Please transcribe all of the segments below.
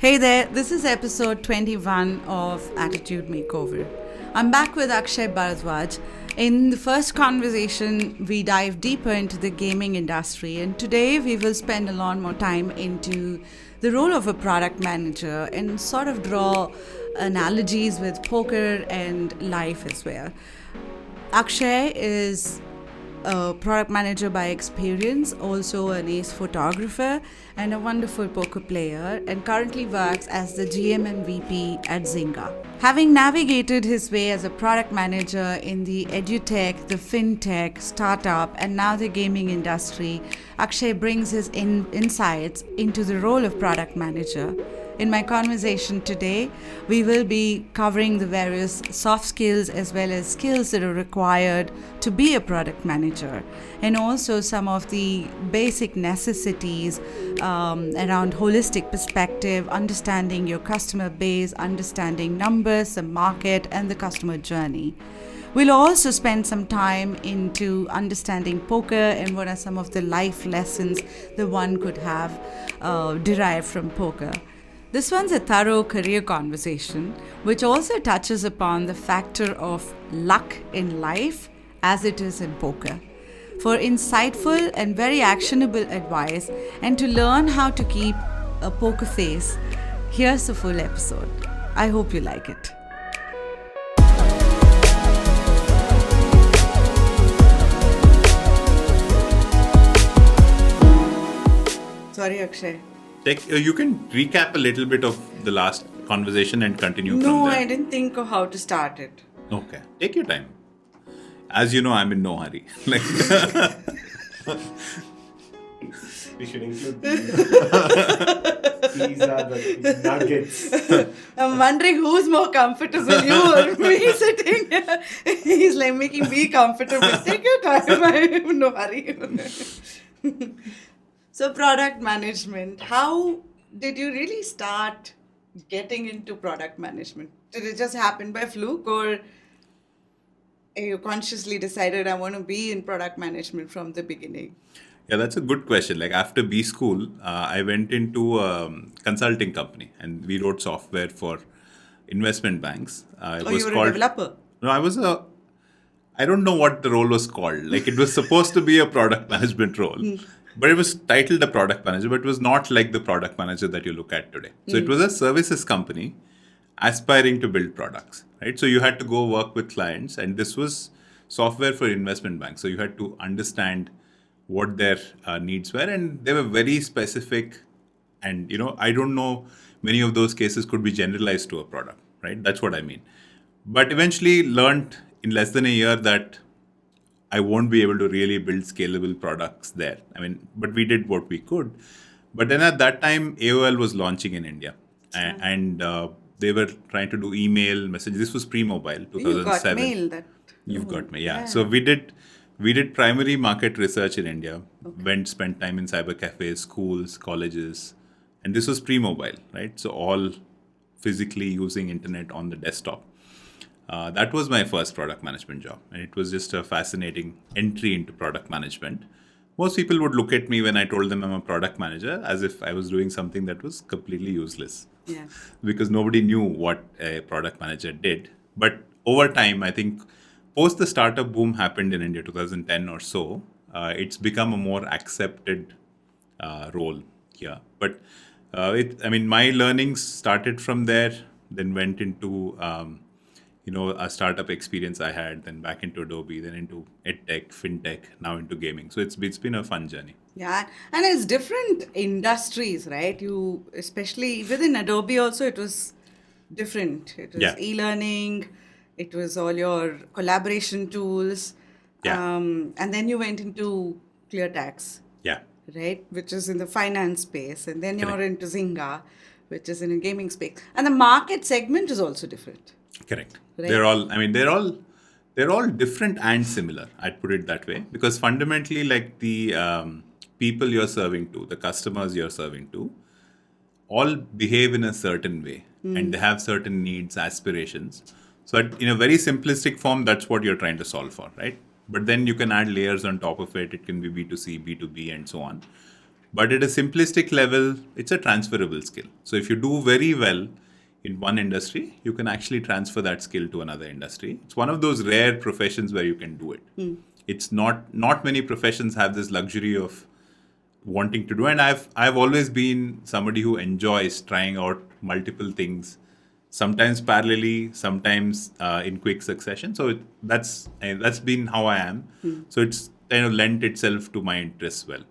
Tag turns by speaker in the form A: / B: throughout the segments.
A: Hey there, this is episode 21 of Attitude Makeover. I'm back with Akshay Bharadwaj. In the first conversation, we dive deeper into the gaming industry, and today we will spend a lot more time into the role of a product manager and sort of draw analogies with poker and life as well. Akshay is a product manager by experience, also an ace photographer and a wonderful poker player, and currently works as the GM and VP at Zynga. Having navigated his way as a product manager in the EdTech, the FinTech, startup, and now the gaming industry, Akshay brings his insights into the role of product manager. In my conversation today, we will be covering the various soft skills as well as skills that are required to be a product manager, and also some of the basic necessities around holistic perspective, understanding your customer base, understanding numbers, the market, and the customer journey. We'll also spend some time into understanding poker and what are some of the life lessons that one could have derived from poker. This one's a thorough career conversation, which also touches upon the factor of luck in life as it is in poker. For insightful and very actionable advice and to learn how to keep a poker face, here's the full episode. I hope you like it. Sorry, Akshay.
B: You can recap a little bit of the last conversation and continue from
A: No,
B: there.
A: I didn't think of how to start it.
B: Okay. Take your time. As you know, I'm in no hurry.
C: We should include these. These are the nuggets.
A: I'm wondering who's more comfortable, you or me sitting here. He's like making me comfortable. Take your time, I'm in no hurry. So product management, how did you really start getting into product management? Did it just happen by fluke, or you consciously decided I want to be in product management from the beginning?
B: Yeah, that's a good question. Like after B school, I went into a consulting company and we wrote software for investment banks.
A: You were a developer?
B: No, I don't know what the role was called. Like it was supposed to be a product management role. But it was titled a product manager, but it was not like the product manager that you look at today. So it was a services company aspiring to build products, right? So you had to go work with clients, and this was software for investment banks. So you had to understand what their needs were, and they were very specific. And, I don't know many of those cases could be generalized to a product, right? That's what I mean. But eventually learned in less than a year that I won't be able to really build scalable products there. But we did what we could. But then at that time, AOL was launching in India. And they were trying to do email messages. This was pre-mobile, 2007.
A: You got mail.
B: You've got me, yeah. So we did primary market research in India. Spent time in cyber cafes, schools, colleges. And this was pre-mobile, right? So all physically using internet on the desktop. That was my first product management job, and it was just a fascinating entry into product management. Most people would look at me when I told them I'm a product manager as if I was doing something that was completely useless.
A: Yeah.
B: Because nobody knew what a product manager did. But over time, I think post the startup boom happened in India 2010 or so, it's become a more accepted role here. But my learnings started from there, then went into a startup experience I had, then back into Adobe, then into EdTech, FinTech, now into gaming. So it's been a fun journey.
A: Yeah, and it's different industries, right? You, especially within Adobe also, it was different. It was e-learning, it was all your collaboration tools.
B: Yeah.
A: And then you went into ClearTax,
B: Yeah.
A: right? Which is in the finance space. And then you're
B: Correct.
A: into Zynga, which is in a gaming space. And the market segment is also different.
B: Correct.
A: Right.
B: They're all different and similar. I'd put it that way, because fundamentally, like the people you're serving to, the customers you're serving to, all behave in a certain way, and they have certain needs, aspirations. So in a very simplistic form, that's what you're trying to solve for, right? But then you can add layers on top of it. It can be B2C, B2B, and so on. But at a simplistic level, it's a transferable skill. So if you do very well in one industry, you can actually transfer that skill to another industry. It's one of those rare professions where you can do it. It's not many professions have this luxury of wanting to do. And I've always been somebody who enjoys trying out multiple things, sometimes parallelly, sometimes in quick succession. So that's been how I am. So it's kind of lent itself to my interests well.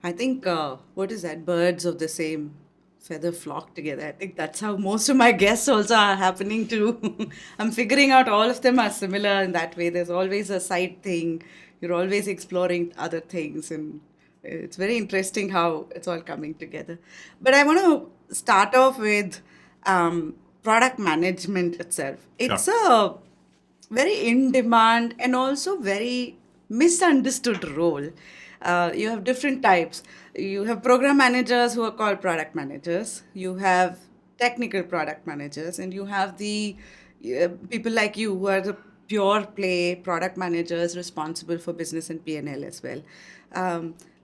A: I think, what is that? Birds of the same feather flock together. I think that's how most of my guests also are happening too. I'm figuring out all of them are similar in that way. There's always a side thing. You're always exploring other things. And it's very interesting how it's all coming together. But I want to start off with product management itself. It's a very in-demand and also very misunderstood role. You have different types. You have program managers who are called product managers. You have technical product managers, and you have the people like you who are the pure play product managers responsible for business and P&L as well.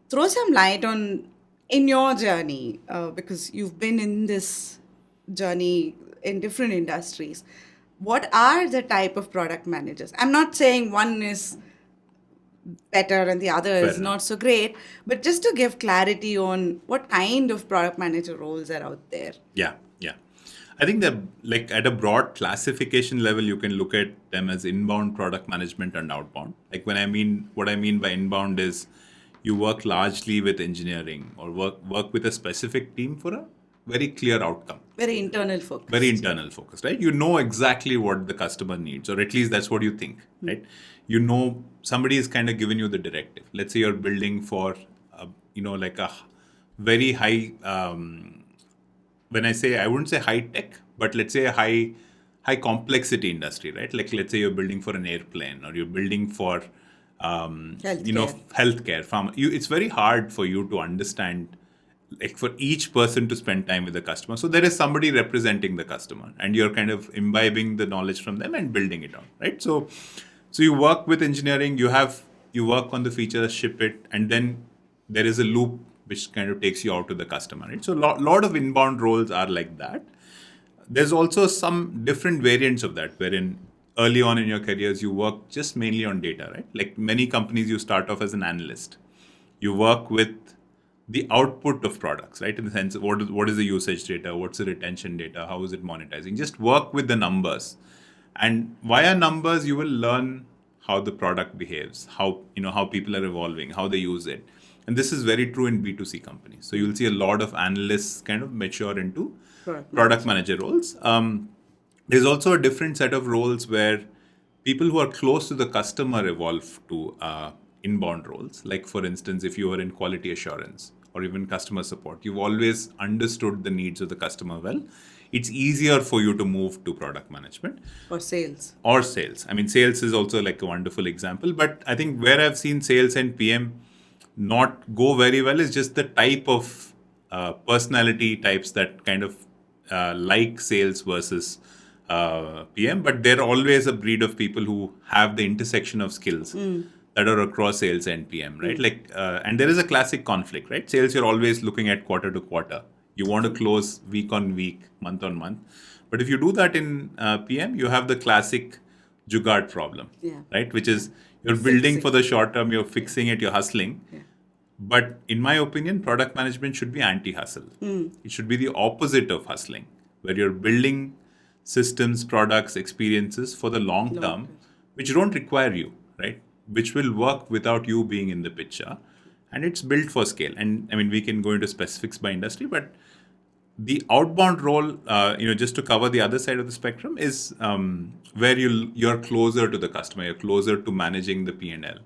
A: Throw some light on in your journey, because you've been in this journey in different industries. What are the type of product managers? I'm not saying one is better and the other is not so great, but just to give clarity on what kind of product manager roles are out there.
B: Yeah. I think that like at a broad classification level, you can look at them as inbound product management and outbound. Like what I mean by inbound is you work largely with engineering or work with a specific team for a very clear outcome.
A: Very internal focus.
B: Very internal focus, right? You know exactly what the customer needs, or at least that's what you think, right? You know, somebody is kind of given you the directive. Let's say you're building for, like a very high, when I say, I wouldn't say high tech, but let's say a high complexity industry, right? Like let's say you're building for an airplane or you're building for, healthcare, pharma. It's very hard for you to understand, like for each person to spend time with the customer. So there is somebody representing the customer and you're kind of imbibing the knowledge from them and building it out, right? So you work with engineering, you work on the features, ship it, and then there is a loop which kind of takes you out to the customer, right? So a lot of inbound roles are like that. There's also some different variants of that, wherein early on in your careers, you work just mainly on data, right? Like many companies, you start off as an analyst. You work with the output of products, right? In the sense of what is the usage data, what's the retention data, how is it monetizing? Just work with the numbers. And via numbers, you will learn how the product behaves, how people are evolving, how they use it. And this is very true in B2C companies. So you'll see a lot of analysts kind of mature into product manager roles. There's also a different set of roles where people who are close to the customer evolve to inbound roles. Like for instance, if you are in quality assurance or even customer support, you've always understood the needs of the customer well. It's easier for you to move to product management.
A: Or sales.
B: I mean, sales is also like a wonderful example. But I think where I've seen sales and PM not go very well is just the type of personality types that kind of like sales versus PM. But they're always a breed of people who have the intersection of skills that are across sales and PM, right? And there is a classic conflict, right? Sales, you're always looking at quarter to quarter. You want to close week on week, month on month. But if you do that in PM, you have the classic jugaad problem, right? Which is you're building for the short term, you're fixing it, you're hustling. Yeah. But in my opinion, product management should be anti-hustle. It should be the opposite of hustling, where you're building systems, products, experiences for the long term, which don't require you, right? Which will work without you being in the picture. And it's built for scale. And I mean, we can go into specifics by industry, but the outbound role, just to cover the other side of the spectrum, is where you're closer to the customer, you're closer to managing the P&L.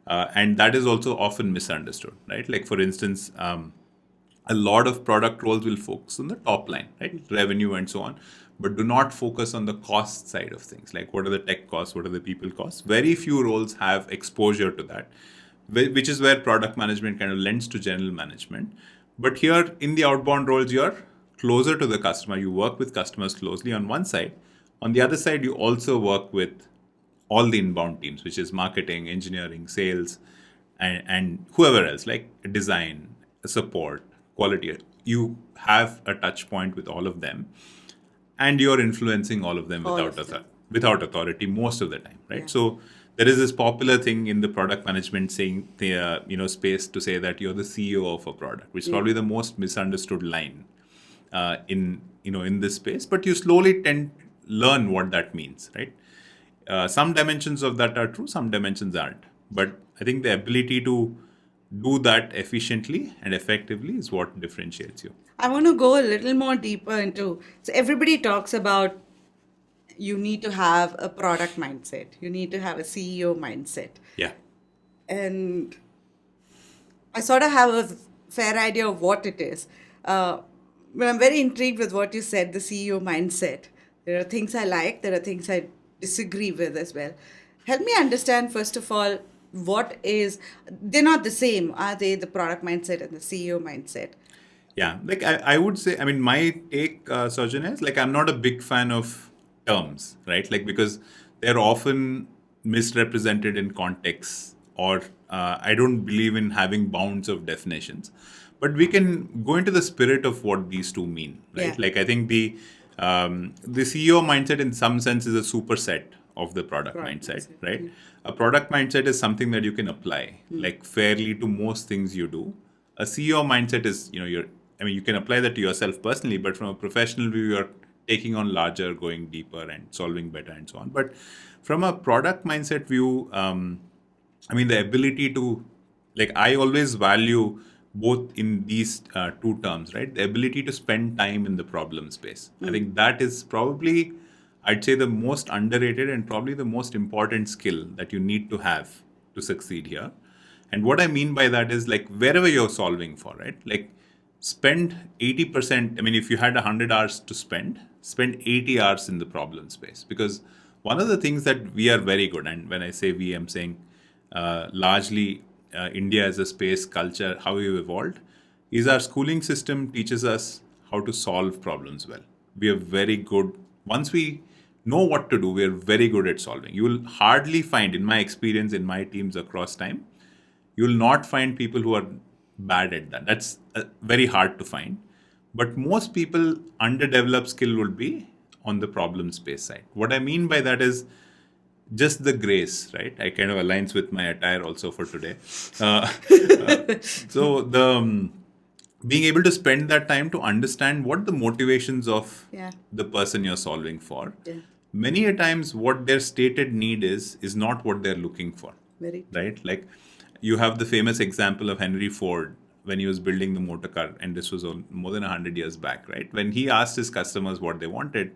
B: And that is also often misunderstood, right? Like for instance, a lot of product roles will focus on the top line, right? Revenue and so on, but do not focus on the cost side of things. Like what are the tech costs? What are the people costs? Very few roles have exposure to that, which is where product management kind of lends to general management. But here in the outbound roles, you're closer to the customer. You work with customers closely on one side. On the other side, you also work with all the inbound teams, which is marketing, engineering, sales, and whoever else, like design, support, quality, you have a touch point with all of them, and you're influencing all of them without authority most of the time, right?
A: Yeah.
B: So there is this popular thing in the product management saying, space to say that you're the CEO of a product, which is probably the most misunderstood line in this space. But you slowly learn what that means, right? Some dimensions of that are true, some dimensions aren't. But I think the ability to do that efficiently and effectively is what differentiates you.
A: I want to go a little more deeper into. So everybody talks about you need to have a product mindset. You need to have a CEO mindset.
B: Yeah.
A: And I sort of have a fair idea of what it is. But I'm very intrigued with what you said, the CEO mindset. There are things I like, there are things I disagree with as well. Help me understand, first of all, they're not the same, are they, the product mindset and the CEO mindset?
B: Yeah, like I would say, my take, Sarjan, is I'm not a big fan of terms, right? Because they're often misrepresented in contexts, or I don't believe in having bounds of definitions. But we can go into the spirit of what these two mean, right?
A: Yeah.
B: I think the CEO mindset in some sense is a superset of the product mindset, right? Mm. A product mindset is something that you can apply fairly to most things you do. A CEO mindset is, you can apply that to yourself personally, but from a professional view, you're taking on larger, going deeper and solving better and so on. But from a product mindset view, the ability to, I always value both in these two terms, right? The ability to spend time in the problem space. I think that is probably, I'd say, the most underrated and probably the most important skill that you need to have to succeed here. And what I mean by that is wherever you're solving for, right? Spend 80%. If you had 100 hours to spend 80 hours in the problem space. Because one of the things that we are very good, and when I say we, I'm saying largely India as a space culture, how we've evolved, is our schooling system teaches us how to solve problems well. We are very good. Once we know what to do, we are very good at solving. You will hardly find, in my experience, in my teams across time, you will not find people who are bad at that. That's very hard to find. But most people, underdeveloped skill will be on the problem space side. What I mean by that is just the grace, right? I kind of aligns with my attire also for today. So the being able to spend that time to understand what the motivations of the person you're solving for. Yeah. Many a times what their stated need is not what they're looking for.
A: Very
B: right? You have the famous example of Henry Ford when he was building the motor car, and this was more than 100 years back, right? When he asked his customers what they wanted,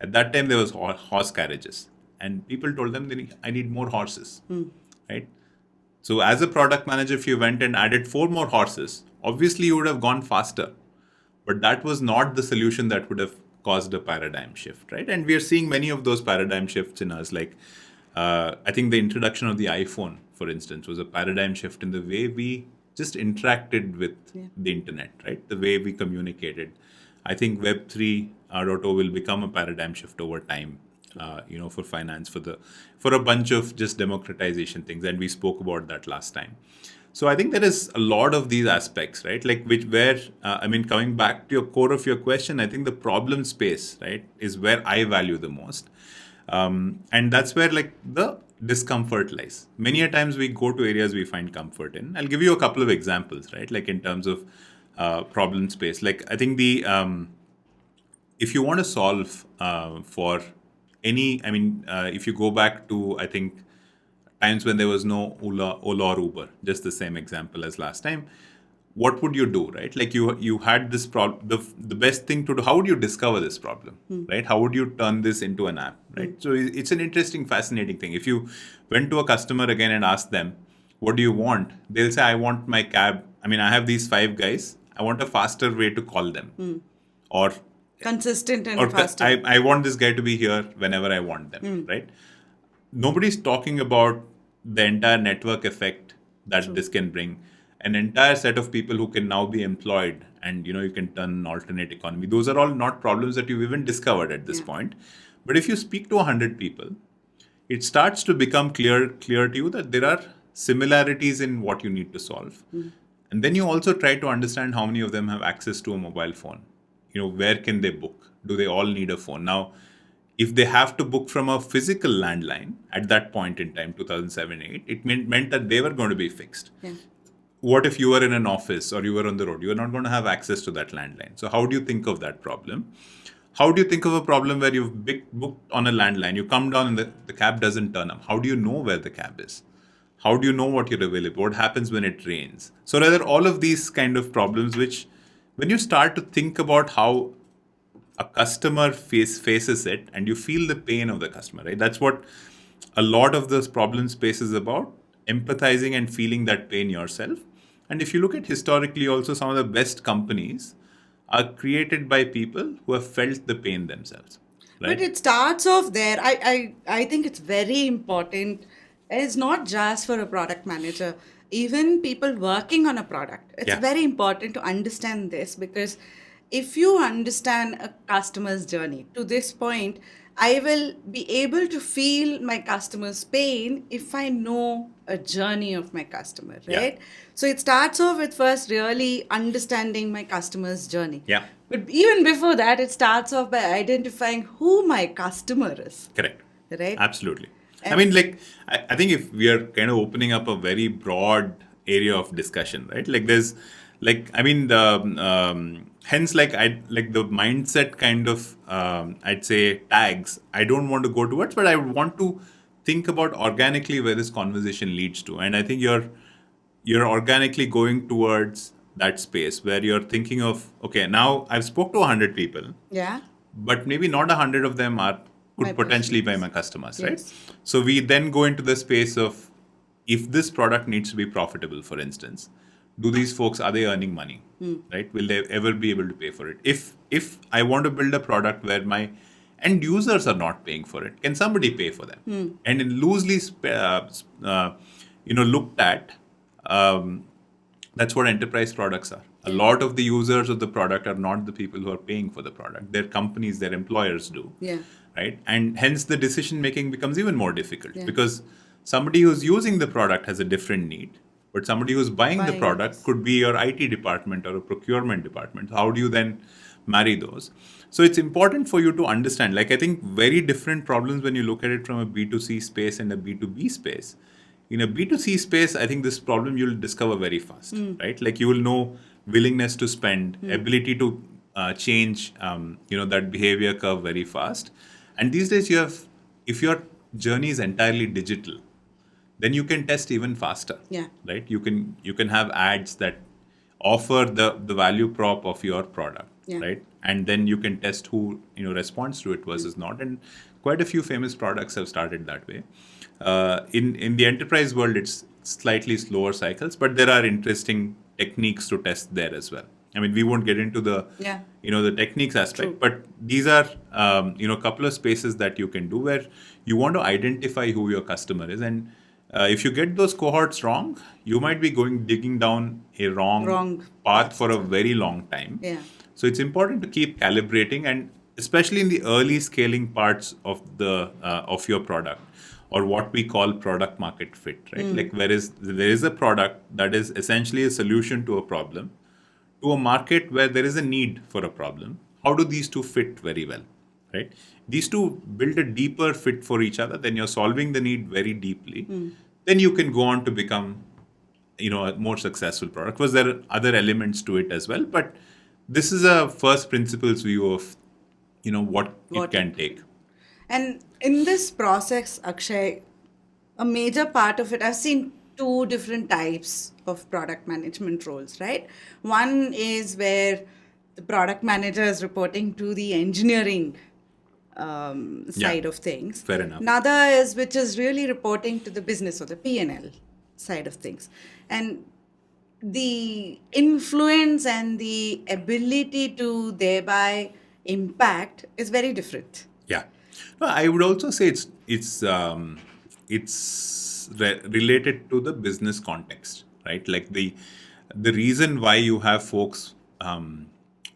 B: at that time there was horse carriages, and people told them, I need more horses, right? So as a product manager, if you went and added 4 more horses, obviously you would have gone faster, but that was not the solution that would have caused a paradigm shift, right? And we are seeing many of those paradigm shifts in us. I think the introduction of the iPhone, for instance, was a paradigm shift in the way we just interacted with the internet, right? The way we communicated. I think Web 3.0 will become a paradigm shift over time, for finance, for a bunch of just democratization things, and we spoke about that last time. So I think there is a lot of these aspects, right? Coming back to your core of your question, I think the problem space, right, is where I value the most. And that's where the discomfort lies. Many a times we go to areas we find comfort in. I'll give you a couple of examples, right? In terms of problem space. I think if you want to solve for any, if you go back to, I think, times when there was no Ola or Uber, just the same example as last time, what would you do, right? You had this problem, the best thing to do, how would you discover this problem, right? How would you turn this into an app, right? So it's an interesting, fascinating thing. If you went to a customer again and asked them, what do you want? They'll say, I want my cab. I have these 5 guys. I want a faster way to call them. Or
A: consistent and faster.
B: I want this guy to be here whenever I want them, right? Nobody's talking about the entire network effect that this can bring. An entire set of people who can now be employed, and you can turn an alternate economy. Those are all not problems that you've even discovered at this point. But if you speak to 100 people, it starts to become clear to you that there are similarities in what you need to solve. And then you also try to understand how many of them have access to a mobile phone. Where can they book? Do they all need a phone? Now, if they have to book from a physical landline at that point in time, 2007-8, it meant that they were going to be fixed.
A: Yeah.
B: What if you were in an office or you were on the road? You are not going to have access to that landline. So how do you think of that problem? How do you think of a problem where you've booked on a landline, you come down and the cab doesn't turn up? How do you know where the cab is? How do you know what you're available? What happens when it rains? So rather all of these kind of problems, which when you start to think about how a customer faces it and you feel the pain of the customer, right? That's what a lot of this problem space is about, empathizing and feeling that pain yourself. And if you look at historically also, some of the best companies are created by people who have felt the pain themselves. Right?
A: But it starts off there. I think it's very important. It's not just for a product manager, even people working on a product. It's very important to understand this, because if you understand a customer's journey to this point, I will be able to feel my customer's pain if I know a journey of my customer, right?
B: Yeah.
A: So it starts off with first really understanding my customer's journey.
B: Yeah.
A: But even before that, it starts off by identifying who my customer is.
B: Correct.
A: Right?
B: Absolutely. I think if we are kind of opening up a very broad area of discussion, right? Hence, the mindset kind of, I'd say tags, I don't want to go towards, but I want to think about organically where this conversation leads to. And I think you're organically going towards that space where you're thinking of, okay, now I've spoke to 100 people.
A: Yeah.
B: But maybe not 100 of them could potentially be my customers, right? So we then go into the space of, if this product needs to be profitable, for instance, do these folks, are they earning money, right? Will they ever be able to pay for it? If I want to build a product where my end users are not paying for it, can somebody pay for them? And in loosely, looked at, that's what enterprise products are. A lot of the users of the product are not the people who are paying for the product. Their companies, their employers do.
A: Yeah.
B: Right? And hence the decision making becomes even more difficult because somebody who's using the product has a different need, but somebody who's buying the product could be your IT department or a procurement department. How do you then marry those? So it's important for you to understand, I think very different problems when you look at it from a B2C space and a B2B space. In a B2C space, I think this problem you'll discover very fast, right? You will know willingness to spend, ability to change, that behavior curve very fast. And these days if your journey is entirely digital, then you can test even faster, right? You can have ads that offer the value prop of your product, right? And then you can test who, responds to it versus not. And quite a few famous products have started that way. In the enterprise world, it's slightly slower cycles, but there are interesting techniques to test there as well. We won't get into the, the techniques aspect, but these are, a couple of spaces that you can do where you want to identify who your customer is. And if you get those cohorts wrong, you might be digging down a wrong path for a very long time.
A: Yeah.
B: So it's important to keep calibrating, and especially in the early scaling parts of of your product, or what we call product market fit, right? There is a product that is essentially a solution to a problem, to a market where there is a need for a problem. How do these two fit very well, right? These two build a deeper fit for each other, then you're solving the need very deeply. Then you can go on to become, a more successful product. Because there are other elements to it as well, but this is a first principles view of, what it can take.
A: And in this process, Akshay, a major part of it, I've seen two different types of product management roles, right? One is where the product manager is reporting to the engineering side of things.
B: Fair enough.
A: Another is which is really reporting to the business or the P&L side of things. And the influence and the ability to thereby impact is very different.
B: Yeah. No, I would also say it's related to the business context, right? The reason why you have folks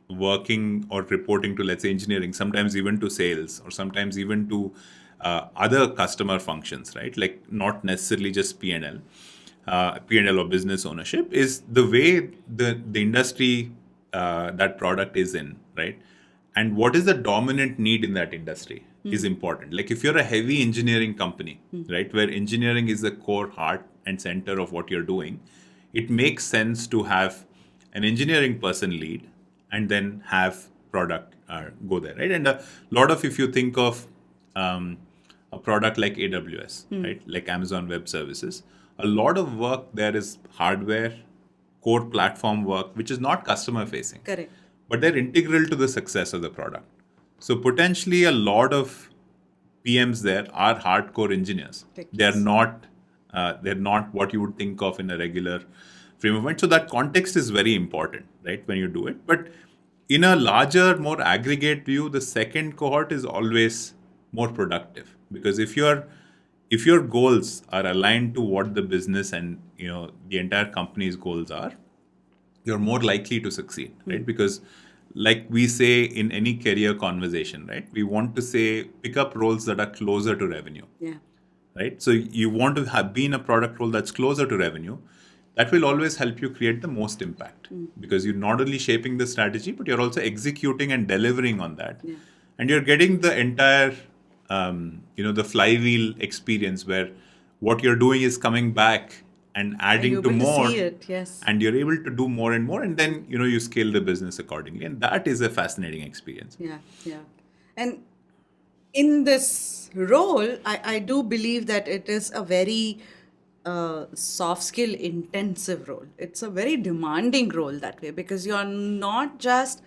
B: working or reporting to, let's say, engineering, sometimes even to sales, or sometimes even to other customer functions, right? Not necessarily just P&L. P&L or business ownership is the way the industry that product is in, right? And what is the dominant need in that industry is important. Like if you're a heavy engineering company, right, where engineering is the core heart and center of what you're doing, it makes sense to have an engineering person lead and then have product go there, right? And a lot of, if you think of a product like AWS, right, like Amazon Web Services, a lot of work there is hardware, core platform work, which is not customer facing.
A: Correct.
B: But they're integral to the success of the product. So potentially a lot of PMs there are hardcore engineers. They're not what you would think of in a regular frame of mind. So that context is very important, right, when you do it. But in a larger, more aggregate view, the second cohort is always more productive, because if your goals are aligned to what the business and the entire company's goals are, you're more likely to succeed, right? Because like we say in any career conversation, right, we want to say pick up roles that are closer to revenue.
A: Yeah.
B: Right? So you want to be in a product role that's closer to revenue. That will always help you create the most impact, because you're not only shaping the strategy, but you're also executing and delivering on that.
A: Yeah.
B: And you're getting the entire, the flywheel experience where what you're doing is coming back and adding to more.
A: See it, yes.
B: And you're able to do more and more. And then, you scale the business accordingly. And that is a fascinating experience.
A: Yeah, yeah. And in this role, I do believe that it is a very soft skill intensive role. It's a very demanding role that way, because you're not just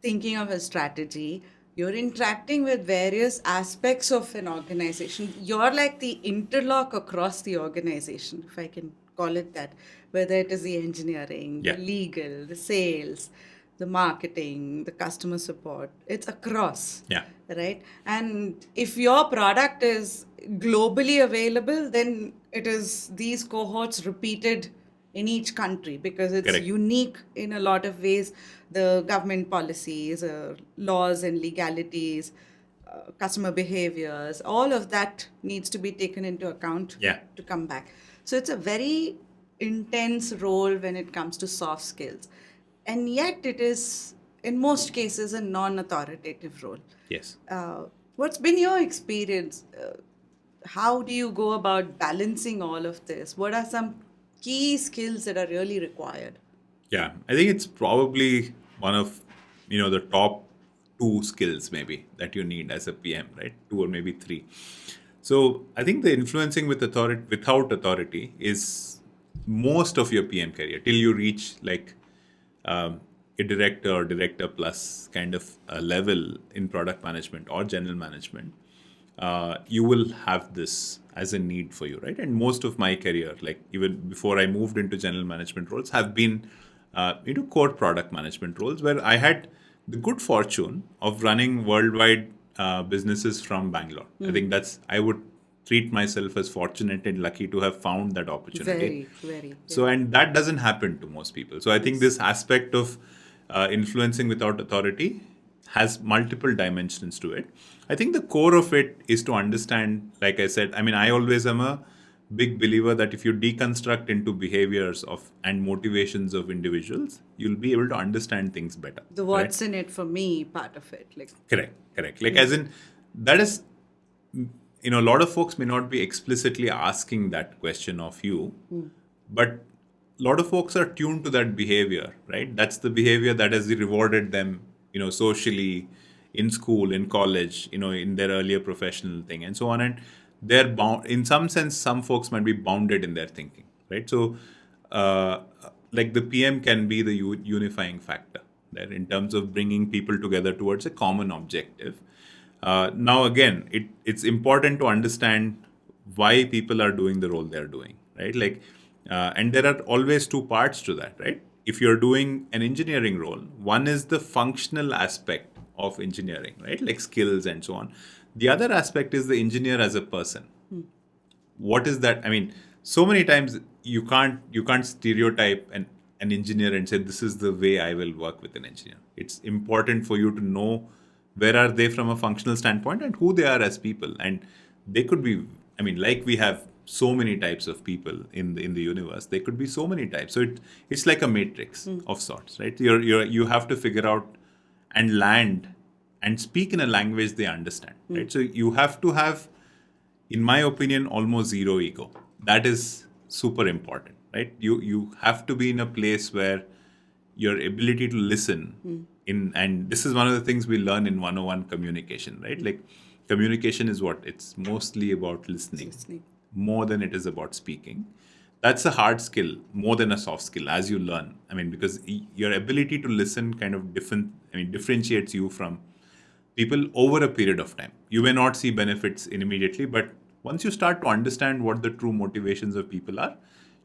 A: thinking of a strategy, you're interacting with various aspects of an organization. You're like the interlock across the organization, if I can call it that, whether it is the engineering, the legal, the sales, the marketing, the customer support. It's across.
B: Yeah.
A: Right? And if your product is globally available, then it is these cohorts repeated in each country, because it's
B: Correct.
A: unique in a lot of ways. The government policies, laws and legalities, customer behaviors, all of that needs to be taken into account to come back. So it's a very intense role when it comes to soft skills. And yet it is, in most cases, a non-authoritative role.
B: Yes.
A: What's been your experience? How do you go about balancing all of this? What are some key skills that are really required?
B: Yeah, I think it's probably one of, the top 2 skills maybe that you need as a PM, right? 2 or maybe 3. So I think the influencing without authority is most of your PM career till you reach like a director or director plus kind of a level in product management or general management. You will have this as a need for you, right? And most of my career, like even before I moved into general management roles, have been into core product management roles, where I had the good fortune of running worldwide businesses from Bangalore. I think I would treat myself as fortunate and lucky to have found that opportunity.
A: Very.
B: So, and that doesn't happen to most people. So I think this aspect of influencing without authority has multiple dimensions to it. I think the core of it is to understand, like I said, I always am a big believer that if you deconstruct into behaviors and motivations of individuals, you'll be able to understand things better.
A: The what's in it for me part of it.
B: Correct. Like as in, that is, a lot of folks may not be explicitly asking that question of you, but a lot of folks are tuned to that behavior, right? That's the behavior that has rewarded them, socially, in school, in college, in their earlier professional thing and so on. And they're bound, in some sense, some folks might be bounded in their thinking, right? So, like the PM can be the unifying factor there in terms of bringing people together towards a common objective. Now, again, it's important to understand why people are doing the role they're doing, right? Like, and there are always 2 parts to that, right? If you're doing an engineering role, one is the functional aspect of engineering, right? Like skills and so on. The other aspect is the engineer as a person. What is that? So many times you can't stereotype an engineer and say, this is the way I will work with an engineer. It's important for you to know where are they from a functional standpoint and who they are as people. And they could be I mean, like we have so many types of people in the universe, there could be so many types. So it's like a matrix of sorts, right? You have to figure out and land and speak in a language they understand, right? So you have to have, in my opinion, almost zero ego. That is super important, right? You have to be in a place where your ability to listen and this is one of the things we learn in 101 communication, right? Like communication is what? It's mostly about listening more than it is about speaking. That's a hard skill more than a soft skill as you learn. I mean, because your ability to listen kind of differentiates you from people over a period of time. You may not see benefits immediately, but once you start to understand what the true motivations of people are,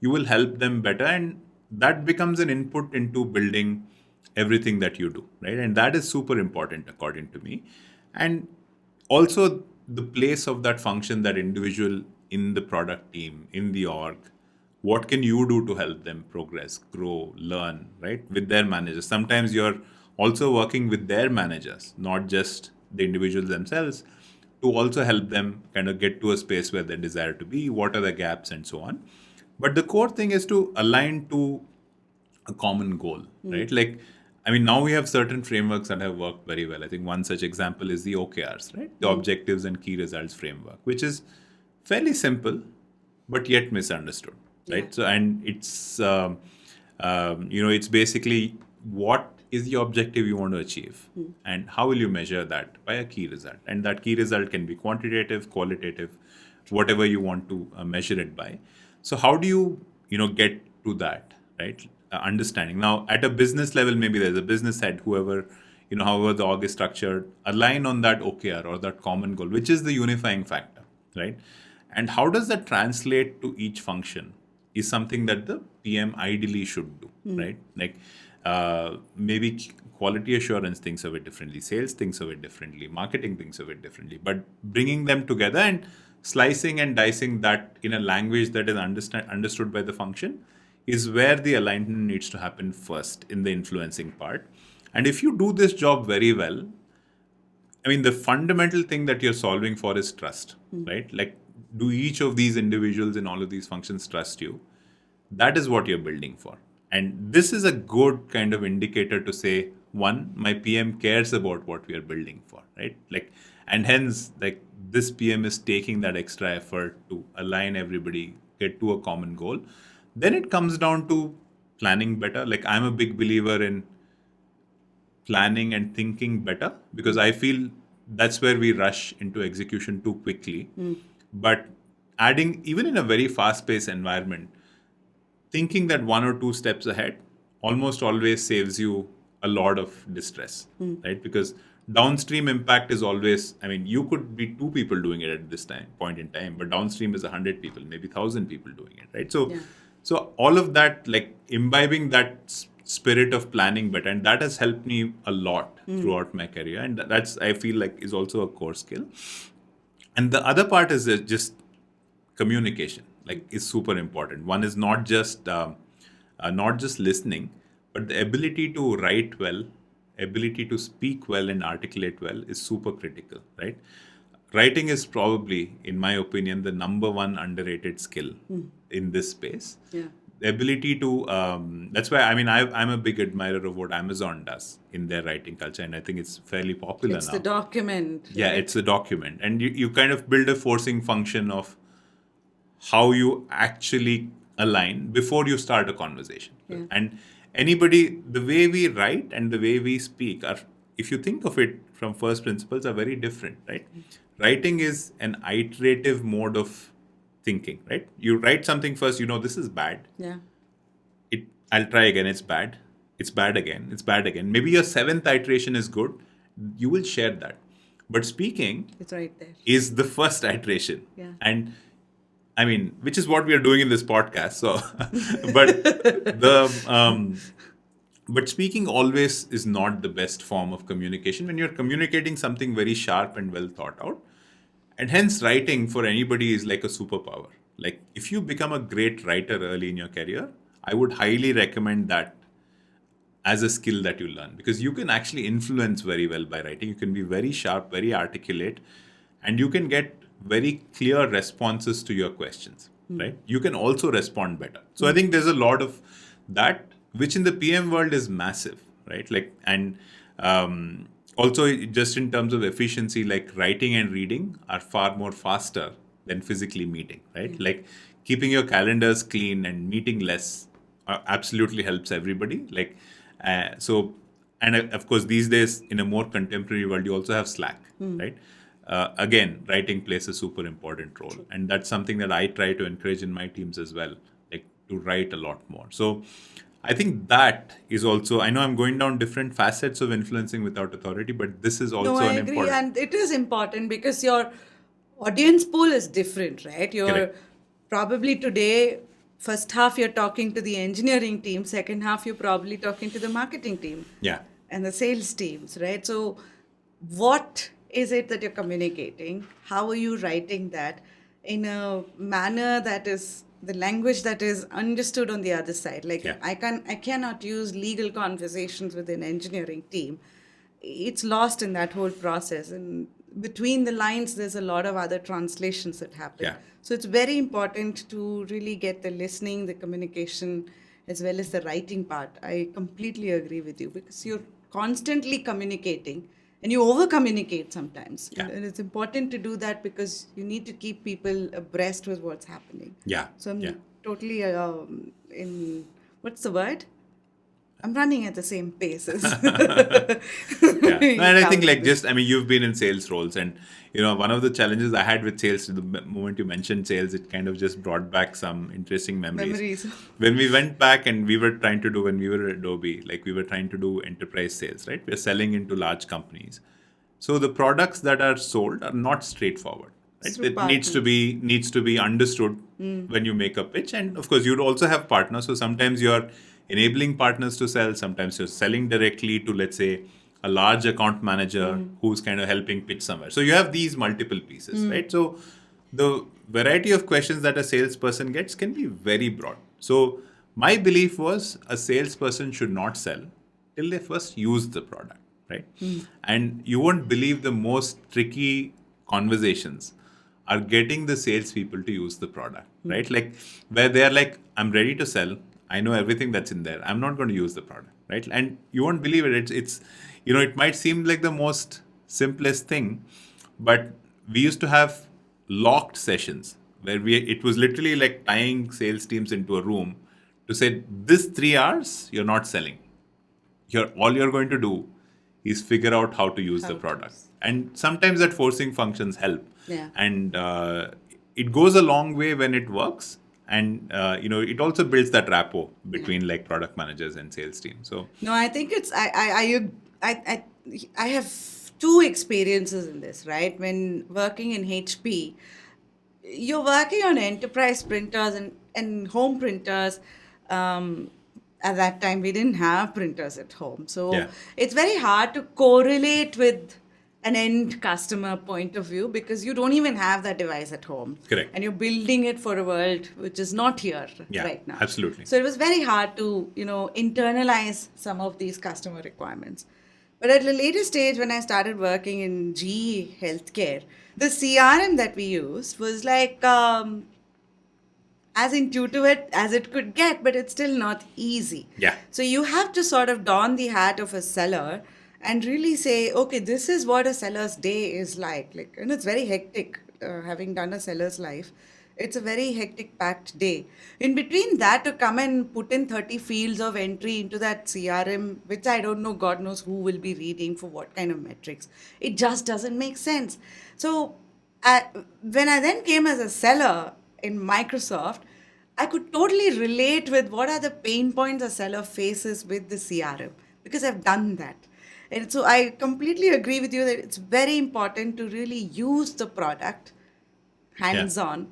B: you will help them better, and that becomes an input into building everything that you do, right? And that is super important according to me. And also the place of that function, that individual in the product team, in the org, what can you do to help them progress, grow, learn, right? With their managers. Sometimes you're also working with their managers, not just the individuals themselves, to also help them kind of get to a space where they desire to be, what are the gaps and so on. But the core thing is to align to a common goal, right? Like, I mean, now we have certain frameworks that have worked very well. I think one such example is the OKRs, right? The Objectives and Key Results Framework, which is fairly simple, but yet misunderstood, right?
A: Yeah.
B: So, and it's, it's basically what is the objective you want to achieve and how will you measure that by a key result? And that key result can be quantitative, qualitative, whatever you want to measure it by. So how do you, get to that, right? Understanding. Now, at a business level, maybe there's a business head, whoever, however the org is structured, align on that OKR or that common goal, which is the unifying factor, right? And how does that translate to each function is something that the PM ideally should do, right? Like maybe quality assurance thinks of it differently, sales thinks of it differently, marketing thinks of it differently, but bringing them together and slicing and dicing that in a language that is understood by the function is where the alignment needs to happen first in the influencing part. And if you do this job very well, I mean, the fundamental thing that you're solving for is trust, right? Like, do each of these individuals in all of these functions trust you? That is what you're building for. And this is a good kind of indicator to say, one, my PM cares about what we are building for, right? Like, and hence, like, this PM is taking that extra effort to align everybody, get to a common goal. Then it comes down to planning better. Like, I'm a big believer in planning and thinking better because I feel that's where we rush into execution too quickly. But adding, even in a very fast-paced environment, thinking that one or two steps ahead almost always saves you a lot of distress, right? Because downstream impact is always, I mean, you could be two people doing it at this point in time, but downstream is 100 people, maybe 1,000 people doing it, right? So, so all of that, like imbibing that spirit of planning better, and that has helped me a lot throughout my career, and that's, I feel like, is also a core skill. And the other part is just communication, like, is super important. One is not just listening, but the ability to write well, ability to speak well and articulate well is super critical, right? Writing is probably, in my opinion, the number one underrated skill in this space.
A: Yeah.
B: The ability to, that's why, I mean, I'm a big admirer of what Amazon does in their writing culture, and I think it's fairly popular now.
A: It's the document.
B: Yeah, right? It's the document. And you kind of build a forcing function of how you actually align before you start a conversation.
A: Yeah.
B: And anybody, the way we write and the way we speak are, if you think of it from first principles, are very different, right? Writing is an iterative mode of thinking, right? You write something first, this is bad.
A: Yeah.
B: I'll try again, it's bad. It's bad again. It's bad again. Maybe your seventh iteration is good. You will share that. But speaking,
A: it's right there,
B: is the first iteration.
A: Yeah.
B: And I mean, which is what we are doing in this podcast. So, but speaking always is not the best form of communication when you're communicating something very sharp and well thought out. And hence, writing for anybody is like a superpower. Like, if you become a great writer early in your career, I would highly recommend that as a skill that you learn, because you can actually influence very well by writing. You can be very sharp, very articulate, and you can get very clear responses to your questions, right? You can also respond better. So I think there's a lot of that, which in the PM world is massive, right? Like, and also just in terms of efficiency, like writing and reading are far more faster than physically meeting, right? Like keeping your calendars clean and meeting less absolutely helps everybody. Like, so, and of course, these days in a more contemporary world, you also have Slack, right? Again, writing plays a super important role. And that's something that I try to encourage in my teams as well, like to write a lot more. So I think that is also, I know I'm going down different facets of influencing without authority, but this is also
A: I
B: an
A: agree.
B: important.
A: And it is important because your audience pool is different, right? You're
B: Correct.
A: probably today, first half you're talking to the engineering team, second half you're probably talking to the marketing team.
B: Yeah.
A: And the sales teams, right? So what is it that you're communicating? How are you writing that in a manner that is the language that is understood on the other side? Like
B: Yeah.
A: I cannot use legal conversations with an engineering team. It's lost in that whole process. And between the lines, there's a lot of other translations that happen.
B: Yeah.
A: So it's very important to really get the listening, the communication, as well as the writing part. I completely agree with you because you're constantly communicating and you over communicate sometimes.
B: Yeah.
A: And it's important to do that because you need to keep people abreast with what's happening.
B: Yeah.
A: So I'm
B: yeah.
A: totally in, what's the word? I'm running at the same pace as
B: Yeah. And I think like just, I mean, you've been in sales roles and, you know, one of the challenges I had with sales, the moment you mentioned sales, it kind of just brought back some interesting memories. When we went back and we were trying to do, when we were at Adobe, like we were trying to do enterprise sales, right? We're selling into large companies. So the products that are sold are not straightforward. Right? It needs to be understood when you make a pitch. And of course, you'd also have partners. So sometimes you're enabling partners to sell. Sometimes you're selling directly to, let's say, a large account manager who's kind of helping pitch somewhere. So you have these multiple pieces, right? So the variety of questions that a salesperson gets can be very broad. So my belief was a salesperson should not sell till they first use the product, right? And you won't believe the most tricky conversations are getting the salespeople to use the product, right? Like where they're like, I'm ready to sell. I know everything that's in there. I'm not going to use the product, right? And you won't believe it. It's you know, it might seem like the most simplest thing, but we used to have locked sessions where it was literally like tying sales teams into a room to say, this 3 hours, you're not selling. All you're going to do is figure out how to use the product. And sometimes that forcing functions help.
A: Yeah.
B: And it goes a long way when it works. And, you know, it also builds that rapport between like product managers and sales teams. So
A: no, I think it's, I have two experiences in this, right? When working in HP, you're working on enterprise printers and home printers. At that time, we didn't have printers at home. So it's very hard to correlate with an end customer point of view because you don't even have that device at home.
B: Correct.
A: And you're building it for a world which is not here right now.
B: Absolutely.
A: So it was very hard to, you know, internalize some of these customer requirements. But at a later stage, when I started working in GE Healthcare, the CRM that we used was like as intuitive as it could get, but it's still not easy.
B: Yeah.
A: So you have to sort of don the hat of a seller and really say, okay, this is what a seller's day is like. Like, and it's very hectic, having done a seller's life. It's a very hectic, packed day. In between that, to come and put in 30 fields of entry into that CRM, which I don't know, God knows who will be reading for what kind of metrics. It just doesn't make sense. So when I then came as a seller in Microsoft, I could totally relate with what are the pain points a seller faces with the CRM because I've done that. And so I completely agree with you that it's very important to really use the product hands-on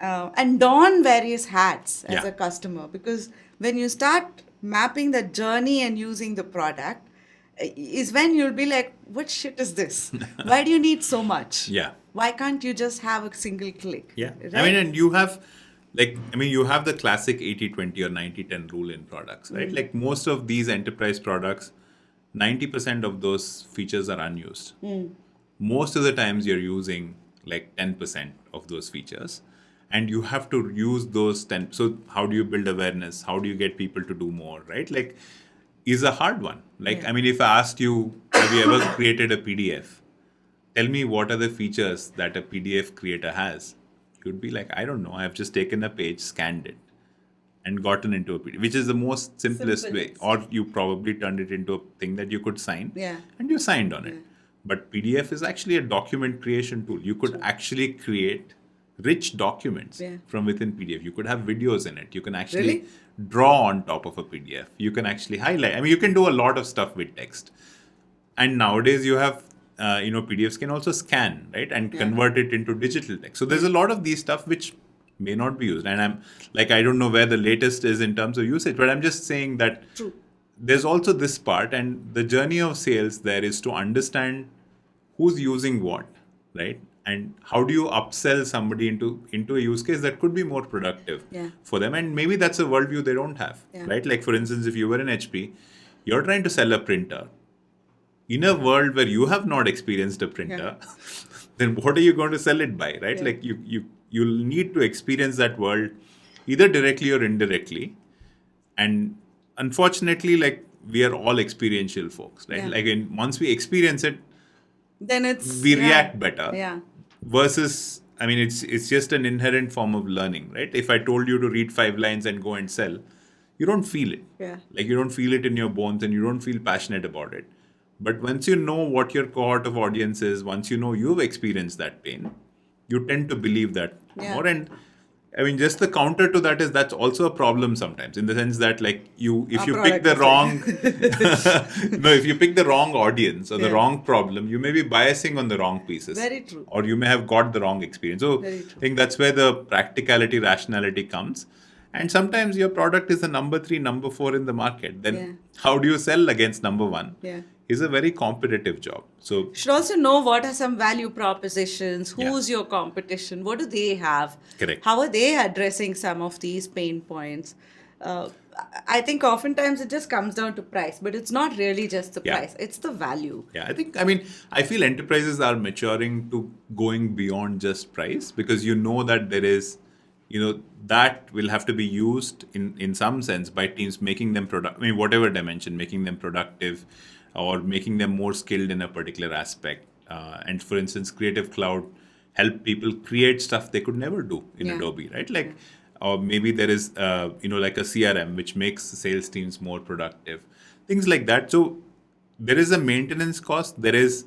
A: and don various hats as a customer, because when you start mapping the journey and using the product is when you'll be like, what shit is this? Why do you need so much?
B: Yeah.
A: Why can't you just have a single click?
B: Yeah.
A: Right?
B: I mean, and you have you have the classic 80-20 or 90-10 rule in products, right? Like most of these enterprise products, 90% of those features are unused. Most of the times you're using like 10% of those features. And you have to use those 10. So how do you build awareness? How do you get people to do more, right? Like, is a hard one. Like, I mean, if I asked you, have you ever created a PDF? Tell me what are the features that a PDF creator has. You'd be like, I don't know. I've just taken a page, scanned it, and gotten into a PDF, which is the most simplest way. Or you probably turned it into a thing that you could sign, and you signed on it. But PDF is actually a document creation tool. You could actually create rich documents from within PDF. You could have videos in it. You can actually draw on top of a PDF. You can actually highlight. I mean, you can do a lot of stuff with text. And nowadays you have, PDFs can also scan, right? And convert it into digital text. So there's a lot of these stuff which may not be used. And I'm like, I don't know where the latest is in terms of usage, but I'm just saying that there's also this part, and the journey of sales there is to understand who's using what, right? And how do you upsell somebody into a use case that could be more productive for them? And maybe that's a worldview they don't have, right? Like, for instance, if you were in HP, you're trying to sell a printer. In a world where you have not experienced a printer, then what are you going to sell it by, right? Like, you'll need to experience that world either directly or indirectly. And unfortunately, like, we are all experiential folks, right? Like, once we experience it,
A: then
B: we react better. Versus, I mean, it's just an inherent form of learning, right? If I told you to read 5 lines and go and sell, you don't feel it. Like, you don't feel it in your bones, and you don't feel passionate about it. But once you know what your cohort of audience is, once you know you've experienced that pain, you tend to believe that more. And I mean, just the counter to that is that's also a problem sometimes, in the sense that, like, if you pick the wrong audience or the wrong problem, you may be biasing on the wrong pieces.
A: Very true.
B: Or you may have got the wrong experience. So I think that's where the practicality, rationality comes. And sometimes your product is the number 3, number 4 in the market. Then how do you sell against number 1? Is a very competitive job. So
A: you should also know what are some value propositions, who's your competition, what do they have, how are they addressing some of these pain points. I think oftentimes it just comes down to price, but it's not really just the price, it's the value.
B: I feel enterprises are maturing to going beyond just price, because you know that there is, that will have to be used in some sense by teams, making them whatever dimension, making them productive, or making them more skilled in a particular aspect. And for instance, Creative Cloud help people create stuff they could never do in Adobe, right? Like, or maybe there is, like a CRM, which makes sales teams more productive. Things like that. So there is a maintenance cost. There is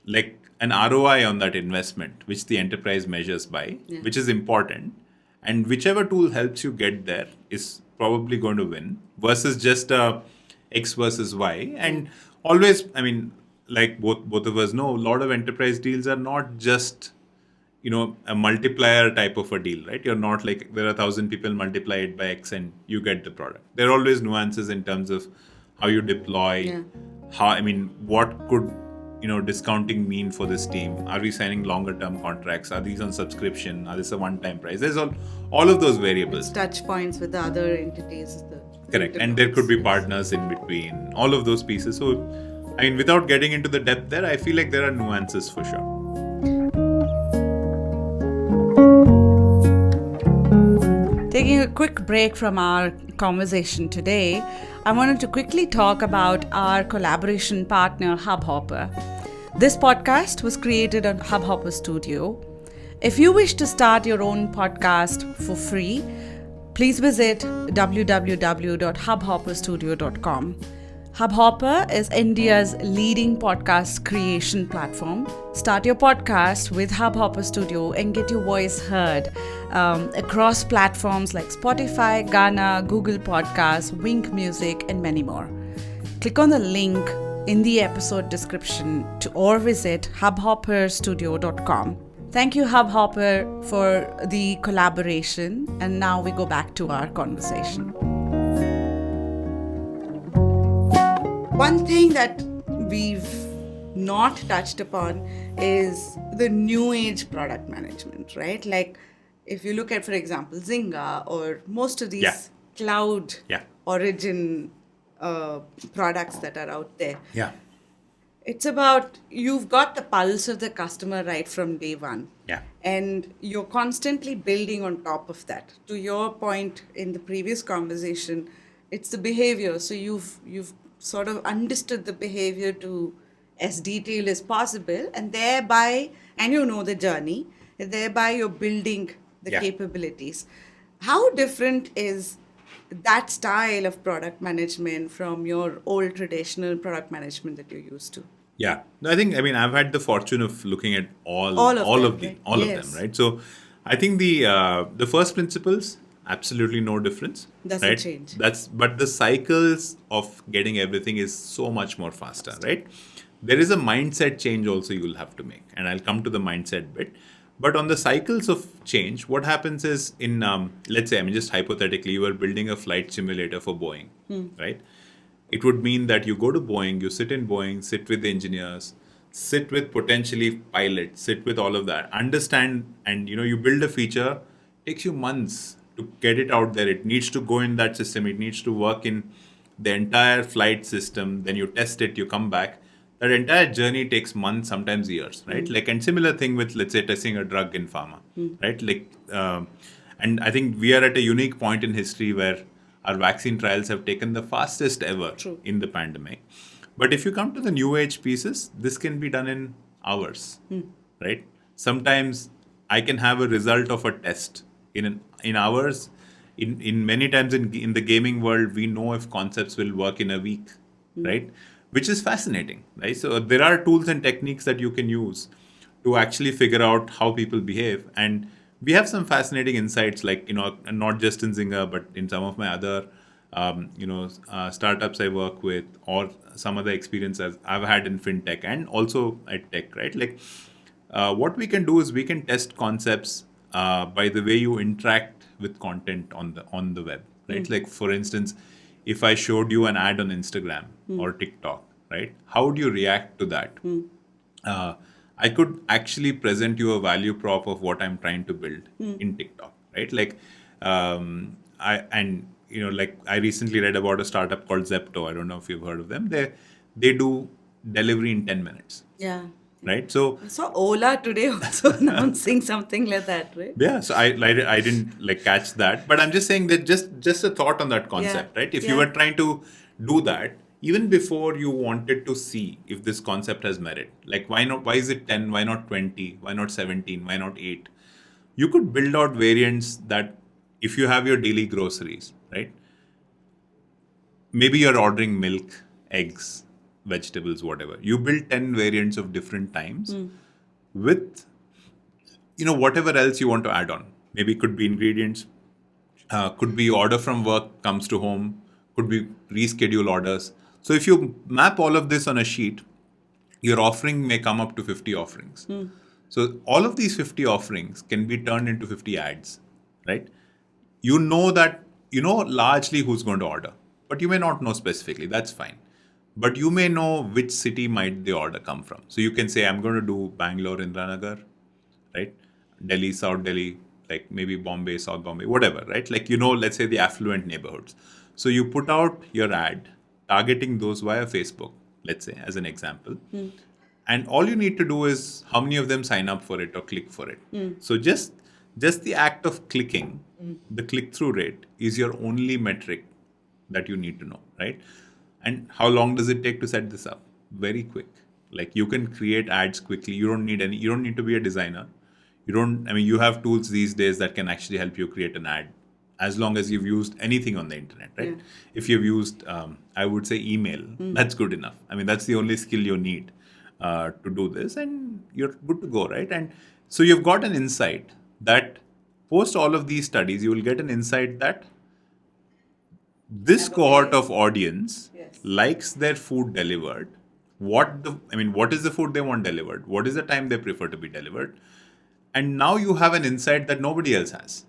B: like an ROI on that investment, which the enterprise measures by, which is important. And whichever tool helps you get there is probably going to win, versus just X versus Y. And always, I mean, like both of us know, a lot of enterprise deals are not just, a multiplier type of a deal, right? You're not like, there are 1,000 people, multiply it by X and you get the product. There are always nuances in terms of how you deploy, what could, discounting mean for this team? Are we signing longer term contracts? Are these on subscription? Are this a one-time price? There's all of those variables.
A: Touch points with the other entities.
B: Correct. And there could be partners in between, all of those pieces. So, I mean, without getting into the depth there, I feel like there are nuances for sure.
A: Taking a quick break from our conversation today, I wanted to quickly talk about our collaboration partner, Hubhopper. This podcast was created on Hubhopper Studio. If you wish to start your own podcast for free, please visit www.hubhopperstudio.com. Hubhopper is India's leading podcast creation platform. Start your podcast with Hubhopper Studio and get your voice heard across platforms like Spotify, Gaana, Google Podcasts, Wink Music, and many more. Click on the link in the episode description or visit hubhopperstudio.com. Thank you, Hubhopper, for the collaboration. And now we go back to our conversation. One thing that we've not touched upon is the new age product management, right? Like, if you look at, for example, Zynga or most of these cloud origin products that are out there. It's about you've got the pulse of the customer right from day one.
B: Yeah.
A: And you're constantly building on top of that. To your point in the previous conversation, it's the behavior. So you've sort of understood the behavior to as detailed as possible, and thereby, and you know the journey, and thereby you're building the
B: Yeah.
A: capabilities. How different is that style of product management from your old traditional product management that you're used to?
B: Yeah, no, I mean, I've had the fortune of looking at all
A: All of them,
B: of
A: right?
B: all of
A: Yes.
B: them, right? So, I think the first principles absolutely no difference.
A: Doesn't
B: right?
A: change.
B: But the cycles of getting everything is so much more faster, right? There is a mindset change also you'll have to make, and I'll come to the mindset bit. But on the cycles of change, what happens is in let's say, I mean, just hypothetically, you are building a flight simulator for Boeing, right? It would mean that you go to Boeing, you sit in Boeing, sit with the engineers, sit with potentially pilots, sit with all of that, understand, and you build a feature. Takes you months to get it out there. It needs to go in that system. It needs to work in the entire flight system. Then you test it, you come back. That entire journey takes months, sometimes years, right? Like, and similar thing with, let's say, testing a drug in pharma, right? Like, and I think we are at a unique point in history where our vaccine trials have taken the fastest ever
A: True.
B: in the pandemic. But if you come to the new age pieces, this can be done in hours, right? Sometimes I can have a result of a test in hours. In many times in the gaming world, we know if concepts will work in a week, right? Which is fascinating, right? So there are tools and techniques that you can use to actually figure out how people behave. And we have some fascinating insights, like, not just in Zynga, but in some of my other, startups I work with, or some other experiences I've had in FinTech and also at tech, right? Like, what we can do is we can test concepts by the way you interact with content on the web, right? Like, for instance, if I showed you an ad on Instagram or TikTok, right? How would you react to that? I could actually present you a value prop of what I'm trying to build in TikTok, right? Like, I recently read about a startup called Zepto. I don't know if you've heard of them. They do delivery in 10 minutes,
A: Yeah.
B: right? So
A: I saw Ola today also announcing something like that, right?
B: yeah, so I didn't like catch that, but I'm just saying that just a thought on that concept,
A: Yeah,
B: right? If
A: yeah.
B: you were trying to do that, even before you wanted to see if this concept has merit, like, why not? Why is it 10? Why not 20? Why not 17? Why not 8? You could build out variants that, if you have your daily groceries, right? Maybe you're ordering milk, eggs, vegetables, whatever. You build 10 variants of different times with whatever else you want to add on. Maybe it could be ingredients, could be order from work comes to home, could be reschedule orders. So if you map all of this on a sheet, your offering may come up to 50 offerings. So all of these 50 offerings can be turned into 50 ads, right? You know that, largely who's going to order, but you may not know specifically. That's fine. But you may know which city might the order come from. So you can say, I'm going to do Bangalore, Indranagar, right? Delhi, South Delhi, like maybe Bombay, South Bombay, whatever, right? Like, let's say the affluent neighborhoods. So you put out your ad targeting those via Facebook, let's say, as an example. And all you need to do is how many of them sign up for it or click for it. So just the act of clicking, the click-through rate is your only metric that you need to know, right? And how long does it take to set this up? Very quick. Like, you can create ads quickly. You don't need to be a designer. You have tools these days that can actually help you create an ad, as long as you've used anything on the internet, right?
A: Yeah.
B: If you've used, I would say, email, that's good enough. That's the only skill you need to do this, and you're good to go, right? And so you've got an insight that post all of these studies, you will get an insight that this cohort of audience
A: Yes.
B: likes their food delivered. What is the food they want delivered? What is the time they prefer to be delivered? And now you have an insight that nobody else has.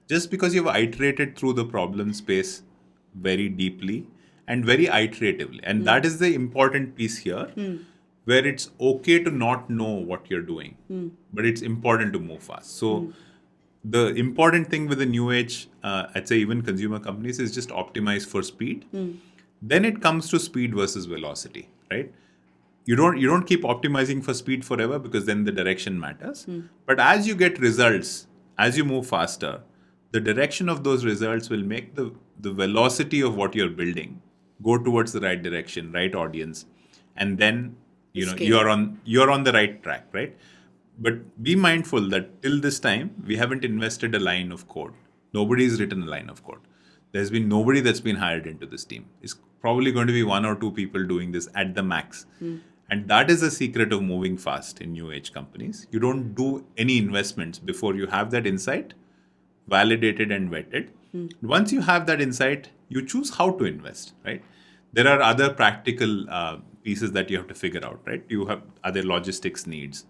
B: Just because you've iterated through the problem space very deeply and very iteratively. And that is the important piece here, where it's okay to not know what you're doing, but it's important to move fast. So the important thing with the new age, I'd say even consumer companies, is just optimize for speed. Then it comes to speed versus velocity, right? you don't keep optimizing for speed forever, because then the direction matters. But as you get results, as you move faster, the direction of those results will make the velocity of what you're building go towards the right direction, right audience, and then you're on the right track, right? But be mindful that till this time we haven't invested a line of code. Nobody's written a line of code. There's been nobody that's been hired into this team. It's probably going to be 1 or 2 people doing this at the max. And that is the secret of moving fast in new age companies. You don't do any investments before you have that insight validated and vetted. Once you have that insight, you choose how to invest, right? There are other practical pieces that you have to figure out, right? You have other logistics needs.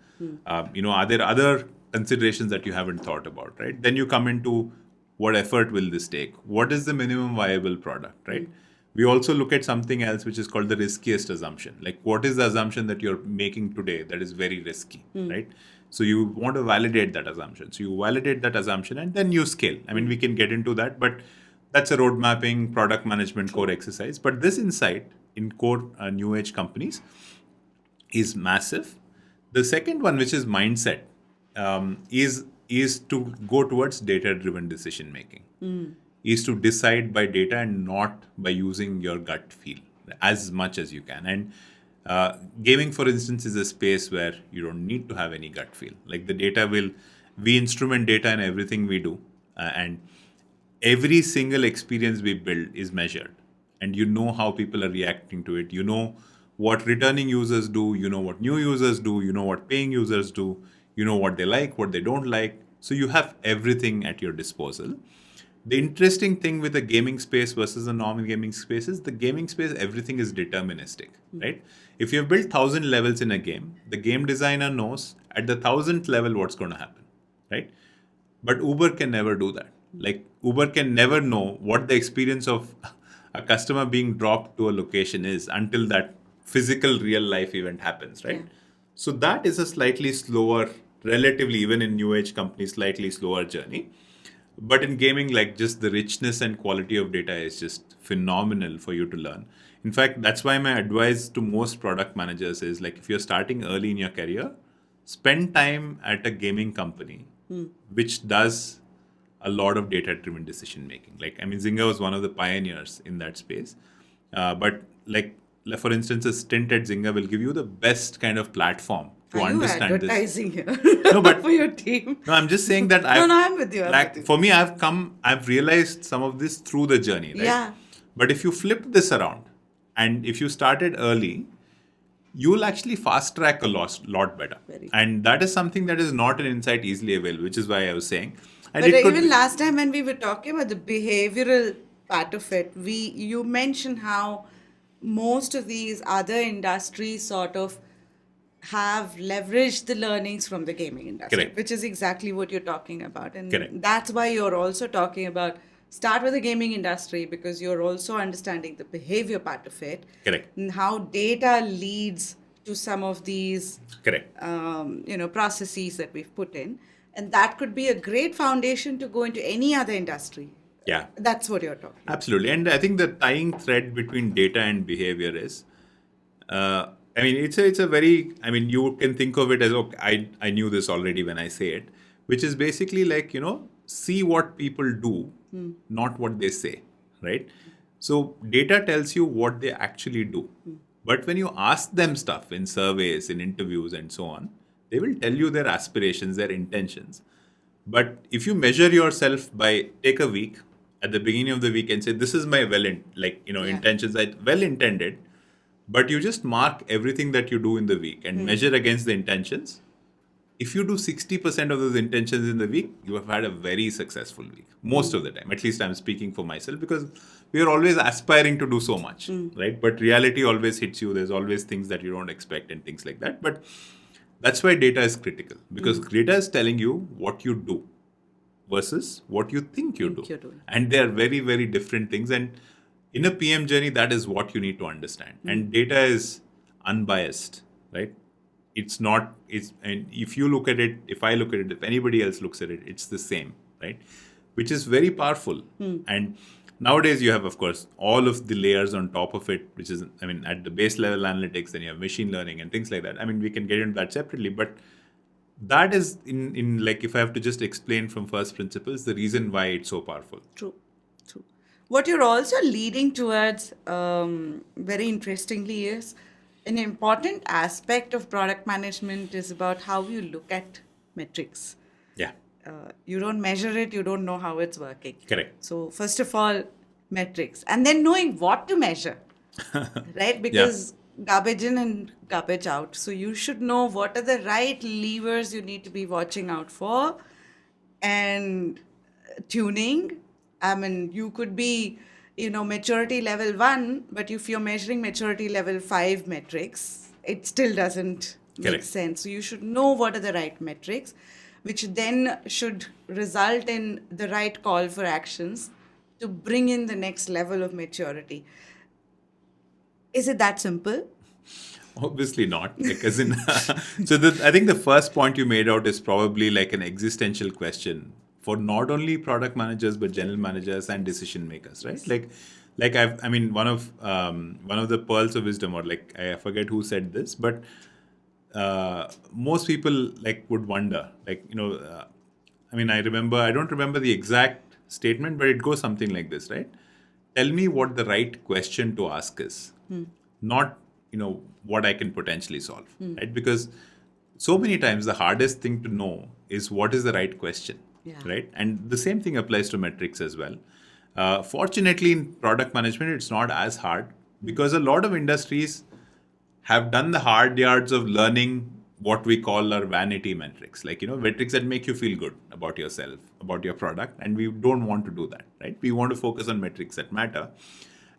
B: Are there other considerations that you haven't thought about, right? Then you come into what effort will this take? What is the minimum viable product, right? We also look at something else which is called the riskiest assumption. Like, what is the assumption that you're making today that is very risky, right? So you want to validate that assumption. So you validate that assumption and then you scale. I mean, we can get into that, but that's a road mapping, product management core exercise. But this insight in core new age companies is massive. The second one, which is mindset, is to go towards data-driven decision making. Is to decide by data and not by using your gut feel as much as you can. And gaming, for instance, is a space where you don't need to have any gut feel. Like, the data we instrument data in everything we do, and every single experience we build is measured. And you know how people are reacting to it. You know what returning users do. You know what new users do. You know what paying users do. You know what they like, what they don't like. So you have everything at your disposal. The interesting thing with the gaming space versus the non-gaming space is the gaming space, everything is deterministic, right? If you have built 1,000 levels in a game, the game designer knows at the 1,000th level what's going to happen, right? But Uber can never do that. Like, Uber can never know what the experience of a customer being dropped to a location is until that physical real life event happens, right? Yeah. So that is a slightly slower, relatively, even in new age companies, slightly slower journey. But in gaming, like, just the richness and quality of data is just phenomenal for you to learn. In fact, that's why my advice to most product managers is, like, if you're starting early in your career, spend time at a gaming company, which does a lot of data-driven decision making. Like, I mean, Zynga was one of the pioneers in that space. But like, for instance, a stint at Zynga will give you the best kind of platform to understand
A: advertising
B: this.
A: Here
B: no, but
A: for your team.
B: No, I'm just saying that
A: I'm with you.
B: For me, I've realized some of this through the journey, right?
A: Yeah.
B: But if you flip this around and if you started early, you'll actually fast track a lot better. And that is something that is not an insight easily available, which is why I was saying.
A: And but even last time when we were talking about the behavioral part of it, you mentioned how most of these other industries sort of have leveraged the learnings from the gaming industry. Correct. Which is exactly what you're talking about. And correct. That's why you're also talking about start with the gaming industry, because you're also understanding the behavior part of it.
B: Correct.
A: And how data leads to some of these
B: correct.
A: Processes that we've put in. And that could be a great foundation to go into any other industry.
B: Yeah.
A: That's what you're talking about.
B: Absolutely. And I think the tying thread between data and behavior is, it's a very, you can think of it as, okay, I knew this already when I say it, which is basically like, see what people do, not what they say, right? So data tells you what they actually do. But when you ask them stuff in surveys, in interviews and so on, they will tell you their aspirations, their intentions. But if you measure yourself by, take a week, at the beginning of the week and say, this is my intentions, well intended, but you just mark everything that you do in the week and measure against the intentions. If you do 60% of those intentions in the week, you have had a very successful week. Most of the time. At least I'm speaking for myself, because we are always aspiring to do so much, right? But reality always hits you. There's always things that you don't expect and things like that. But that's why data is critical, because data is telling you what you do versus what you think you do. And they are very, very different things. And in a PM journey, that is what you need to understand. And data is unbiased, right? And if you look at it, if I look at it, if anybody else looks at it, it's the same, right? Which is very powerful. And Nowadays, you have, of course, all of the layers on top of it, which is, I mean, at the base level analytics, then you have machine learning and things like that. I mean, we can get into that separately, but that is in like, if I have to just explain from first principles, the reason why it's so powerful.
A: True. What you're also leading towards, very interestingly, is an important aspect of product management is about how you look at metrics.
B: Yeah,
A: You don't measure it, you don't know how it's working.
B: correct.
A: So, first of all, metrics, and then knowing what to measure, right? Because garbage in and garbage out. So, you should know what are the right levers you need to be watching out for, and tuning. I mean, you could be, maturity level 1, but if you're measuring maturity level 5 metrics, it still doesn't make
B: Correct.
A: sense. So you should know what are the right metrics, which then should result in the right call for actions to bring in the next level of maturity. Is it that simple?
B: Obviously not. Like, as in, I think the first point you made out is probably like an existential question for not only product managers but general managers and decision makers, right? I mean, one of the pearls of wisdom, or like, I forget who said this, but most people like would wonder, like, I mean, I don't remember the exact statement, but it goes something like this, right? Tell me what the right question to ask is, not, what I can potentially solve, right? Because so many times the hardest thing to know is what is the right question, right? And the same thing applies to metrics as well. Fortunately, in product management, it's not as hard because a lot of industries have done the hard yards of learning what we call our vanity metrics, like, metrics that make you feel good about yourself, about your product. And we don't want to do that, right? We want to focus on metrics that matter.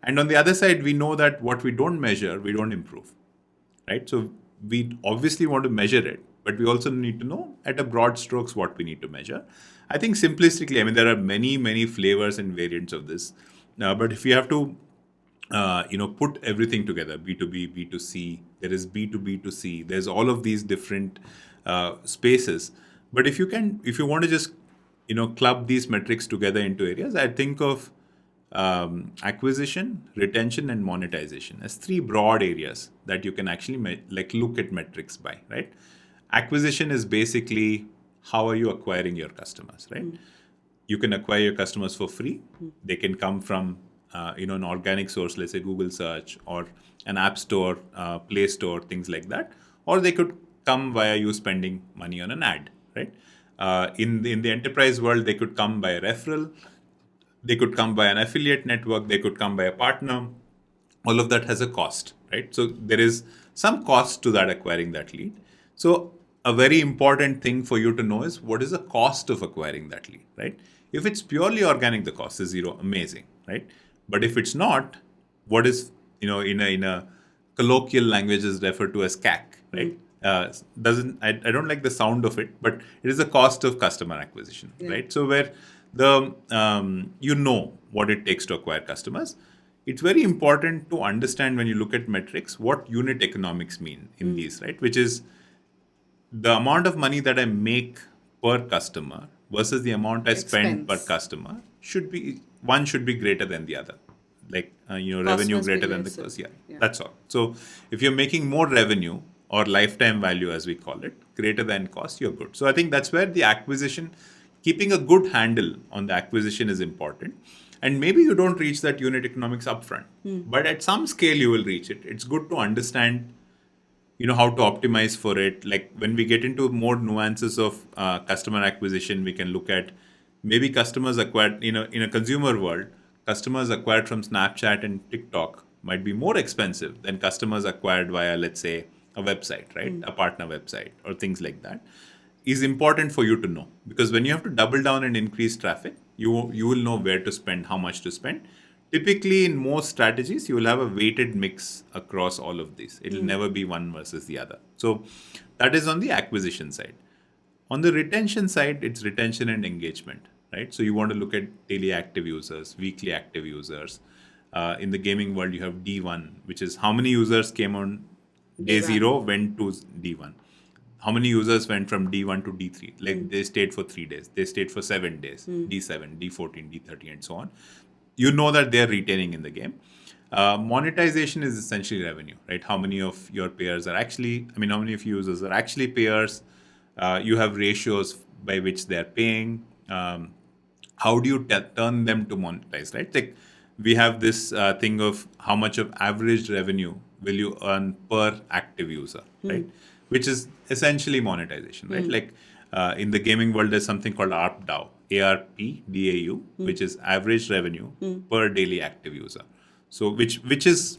B: And on the other side, we know that what we don't measure, we don't improve, right? So we obviously want to measure it, but we also need to know at a broad strokes what we need to measure. I think simplistically, I mean, there are many, many flavors and variants of this. But if you have to, put everything together, B2B, B2C, there is B2B2C, there's all of these different spaces. But if you want to just, club these metrics together into areas, I think of acquisition, retention, and monetization as 3 broad areas that you can actually look at metrics by, right? Acquisition is basically how are you acquiring your customers, right? You can acquire your customers for free. They can come from an organic source, let's say Google search or an app store, Play Store, things like that. Or they could come via you spending money on an ad, right? In the enterprise world, they could come by a referral. They could come by an affiliate network. They could come by a partner. All of that has a cost, right? So there is some cost to that acquiring that lead. So a very important thing for you to know is what is the cost of acquiring that lead, right? If it's purely organic, the cost is 0. Amazing, right? But if it's not, what is, in a colloquial language is referred to as CAC, right? I don't like the sound of it, but it is the cost of customer acquisition, right? So where the what it takes to acquire customers. It's very important to understand when you look at metrics what unit economics mean in these, right? Which is the amount of money that I make per customer versus the amount I spend per customer should be greater than the other. Like, revenue greater than the cost. Yeah, that's all. So if you're making more revenue or lifetime value, as we call it, greater than cost, you're good. So I think that's where the acquisition, keeping a good handle on the acquisition is important. And maybe you don't reach that unit economics upfront, but at some scale you will reach it. It's good to understand, how to optimize for it. Like when we get into more nuances of customer acquisition, we can look at maybe customers acquired, in a consumer world, customers acquired from Snapchat and TikTok might be more expensive than customers acquired via, let's say, a website, right? A partner website or things like that is important for you to know, because when you have to double down and increase traffic, you will know where to spend, how much to spend. Typically, in most strategies, you will have a weighted mix across all of these. It will never be one versus the other. So that is on the acquisition side. On the retention side, it's retention and engagement, right? So you want to look at daily active users, weekly active users. In the gaming world, you have D1, which is how many users came on day 0, went to D1. How many users went from D1 to D3? Like they stayed for 3 days. They stayed for 7 days. D7, D14, D30, and so on. you know that they're retaining in the game. Monetization is essentially revenue, right? How many of your payers are actually, how many of users are actually payers? You have ratios by which they're paying. How do you turn them to monetize, right? Like we have this thing of how much of average revenue will you earn per active user, right? Which is essentially monetization, right? Like in the gaming world, there's something called ARPDAU, ARPDAU, which is average revenue per daily active user. So which is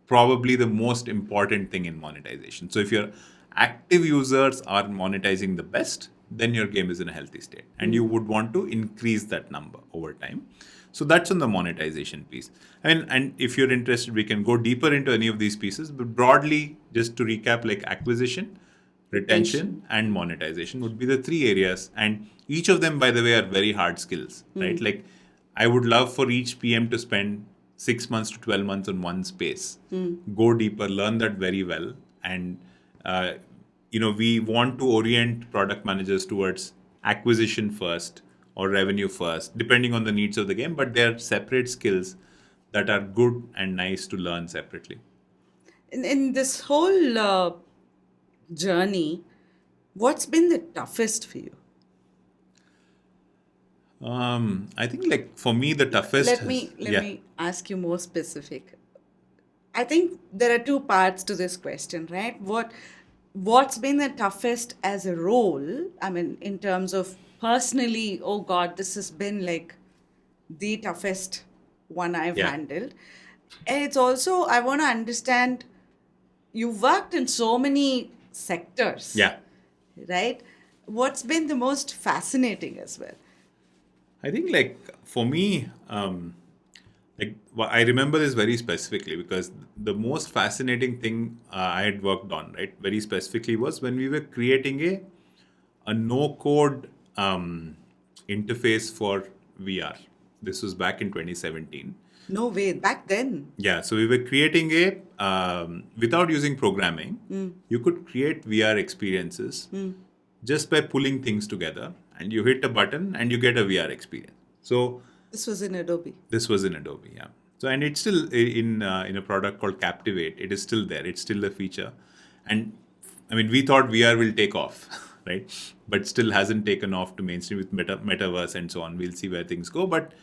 B: probably the most important thing in monetization. So if your active users are monetizing the best, then your game is in a healthy state. And you would want to increase that number over time. So that's on the monetization piece. And if you're interested, we can go deeper into any of these pieces. But broadly, just to recap, like acquisition, retention, and monetization would be the three areas. And each of them, by the way, are very hard skills, right? Like I would love for each PM to spend 6 months to 12 months on one space, go deeper, learn that very well. And, we want to orient product managers towards acquisition first or revenue first, depending on the needs of the game, but they're separate skills that are good and nice to learn separately.
A: In this whole journey, what's been the toughest for you?
B: I think like for me, the toughest...
A: Let me ask you more specific. I think there are two parts to this question, right? What's been the toughest as a role? I mean, in terms of personally, oh God, this has been like the toughest one I've handled. And it's also, I want to understand, you've worked in so many sectors.
B: Yeah.
A: Right? What's been the most fascinating as well?
B: I think like for me, I remember this very specifically because the most fascinating thing I had worked on, right, very specifically was when we were creating a no-code interface for VR. This was back in 2017.
A: No way, back then.
B: Yeah, so we were creating without using programming, you could create VR experiences just by pulling things together, and you hit a button and you get a VR experience. So
A: this was in Adobe.
B: Yeah. So and it's still in a product called Captivate. It is still there. It's still a feature, and I mean we thought VR will take off, right? But still hasn't taken off to mainstream with metaverse and so on. We'll see where things go, but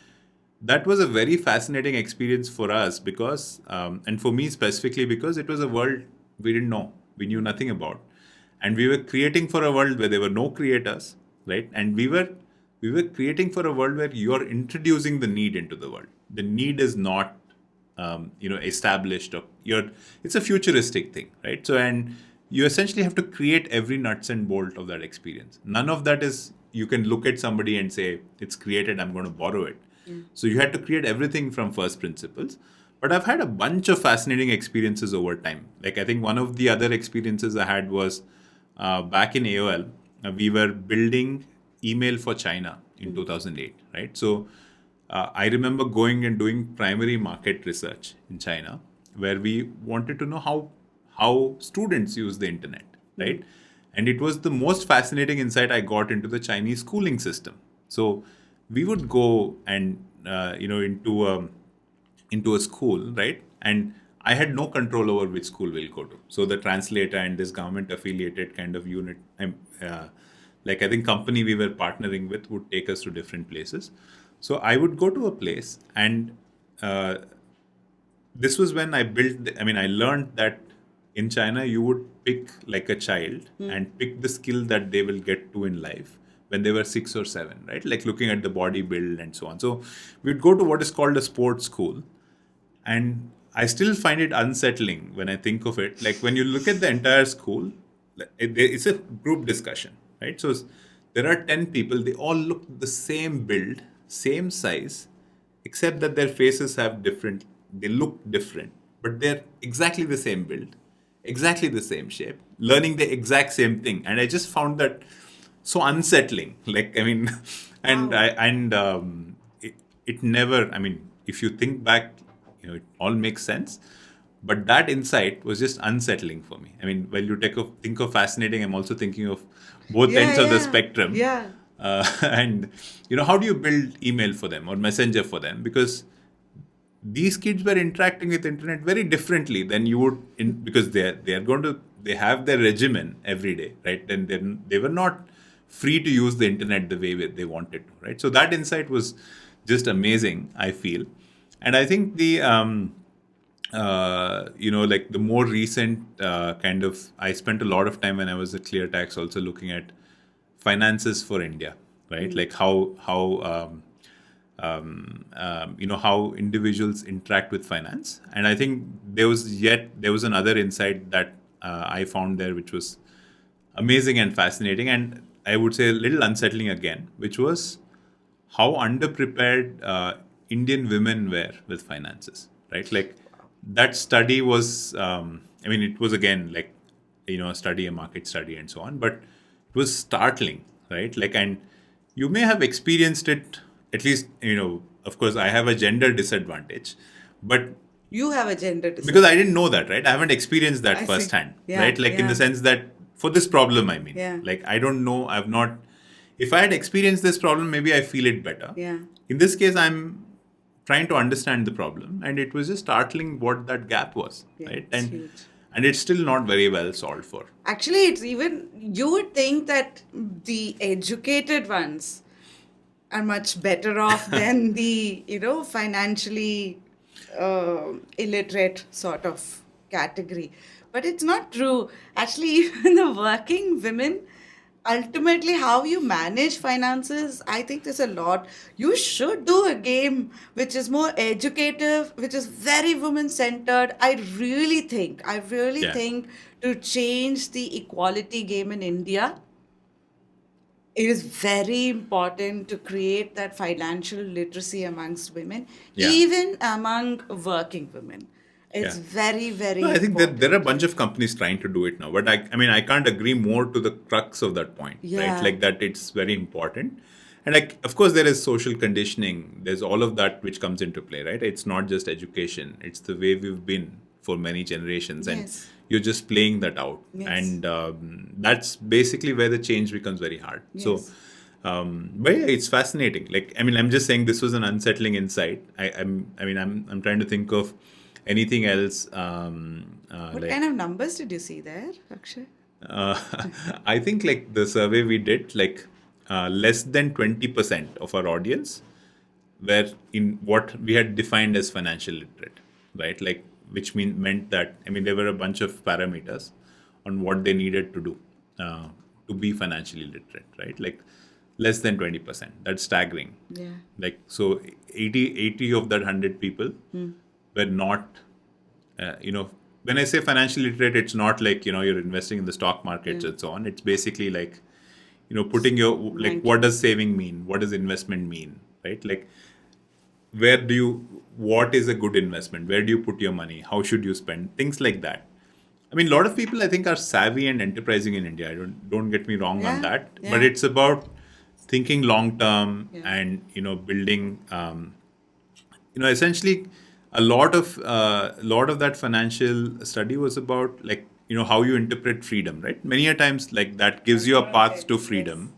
B: that was a very fascinating experience for us because, and for me specifically, because it was a world we didn't know, we knew nothing about. And we were creating for a world where there were no creators, right? And we were creating for a world where you're introducing the need into the world. The need is not, established. It's a futuristic thing, right? So, and you essentially have to create every nuts and bolt of that experience. None of that is, you can look at somebody and say, it's created, I'm going to borrow it. So you had to create everything from first principles. But I've had a bunch of fascinating experiences over time. Like I think one of the other experiences I had was back in AOL, we were building email for China in 2008, right? So I remember going and doing primary market research in China, where we wanted to know how students use the internet, right? And it was the most fascinating insight I got into the Chinese schooling system. So we would go and into a school, right? And I had no control over which school we'll go to. So the translator and this government affiliated kind of unit, I think company we were partnering with would take us to different places. So I would go to a place, and this was when I learned that in China you would pick like a child and pick the skill that they will get to in life when they were 6 or 7, right? Like looking at the body build and so on. So we'd go to what is called a sports school. And I still find it unsettling when I think of it. Like when you look at the entire school, it's a group discussion, right? So there are 10 people, they all look the same build, same size, except that their faces they look different, but they're exactly the same build, exactly the same shape, learning the exact same thing. And I just found that so unsettling. It never, if you think back, it all makes sense. But that insight was just unsettling for me. When you think of fascinating, I'm also thinking of both ends of the spectrum.
A: Yeah.
B: And how do you build email for them or messenger for them? Because these kids were interacting with internet very differently than you would because they have their regimen every day, right? And then they were not free to use the internet the way they wanted to, right? So that insight was just amazing, I feel. And I think the like the more recent I spent a lot of time when I was at ClearTax also looking at finances for India, right? Like how how individuals interact with finance. And I think there was another insight that I found there, which was amazing and fascinating, and I would say a little unsettling again, which was how underprepared Indian women were with finances, right? Like that study was, it was again a market study and so on, but it was startling, right? Like, and you may have experienced it, at least, of course, I have a gender disadvantage, but
A: You have a gender disadvantage.
B: because I didn't know that, right? I haven't experienced that
A: I see.
B: firsthand,
A: Yeah,
B: right? Like in the sense that for this problem,
A: Yeah.
B: like I don't know, I've not. If I had experienced this problem, maybe I feel it better.
A: Yeah.
B: In this case, I'm trying to understand the problem, and it was just startling what that gap was,
A: Yeah,
B: right?
A: it's huge.
B: And it's still not very well solved for.
A: Actually, it's even, you would think that the educated ones are much better off than the, financially illiterate sort of category. But it's not true. Actually, even the working women, ultimately, how you manage finances, I think there's a lot. You should do a game which is more educative, which is very women-centered. I really think
B: Yeah.
A: to change the equality game in India, it is very important to create that financial literacy amongst women,
B: Yeah.
A: even among working women. It's
B: Yeah.
A: very, very
B: No, I think
A: important.
B: there are a bunch of companies trying to do it now, but I can't agree more to the crux of that point,
A: Yeah.
B: right? Like that it's very important. And like, of course, there is social conditioning. There's all of that which comes into play, right? It's not just education. It's the way we've been for many generations. And
A: Yes.
B: you're just playing that out.
A: Yes.
B: And that's basically where the change becomes very hard. So,
A: Yes.
B: but yeah, it's fascinating. Like, I'm just saying this was an unsettling insight. I'm trying to think of anything else.
A: What kind of numbers did you see there, Akshay?
B: Uh, I think like the survey we did, like less than 20% of our audience were in what we had defined as financial literate, right? Like, which meant that, there were a bunch of parameters on what they needed to do to be financially literate, right? Like less than 20%. That's staggering.
A: Yeah.
B: Like, so 80 of that 100 people were not, when I say financially literate, it's not like, you're investing in the stock markets and so on. It's basically like, putting your, like, what does saving mean? What does investment mean? Right? Like, what is a good investment? Where do you put your money? How should you spend? Things like that. A lot of people I think are savvy and enterprising in India. Don't get me wrong on
A: Yeah,
B: that.
A: yeah.
B: But it's about thinking long term
A: Yeah.
B: and, building, essentially a lot of that financial study was about like, how you interpret freedom, right? Many a times like that gives you a path to freedom,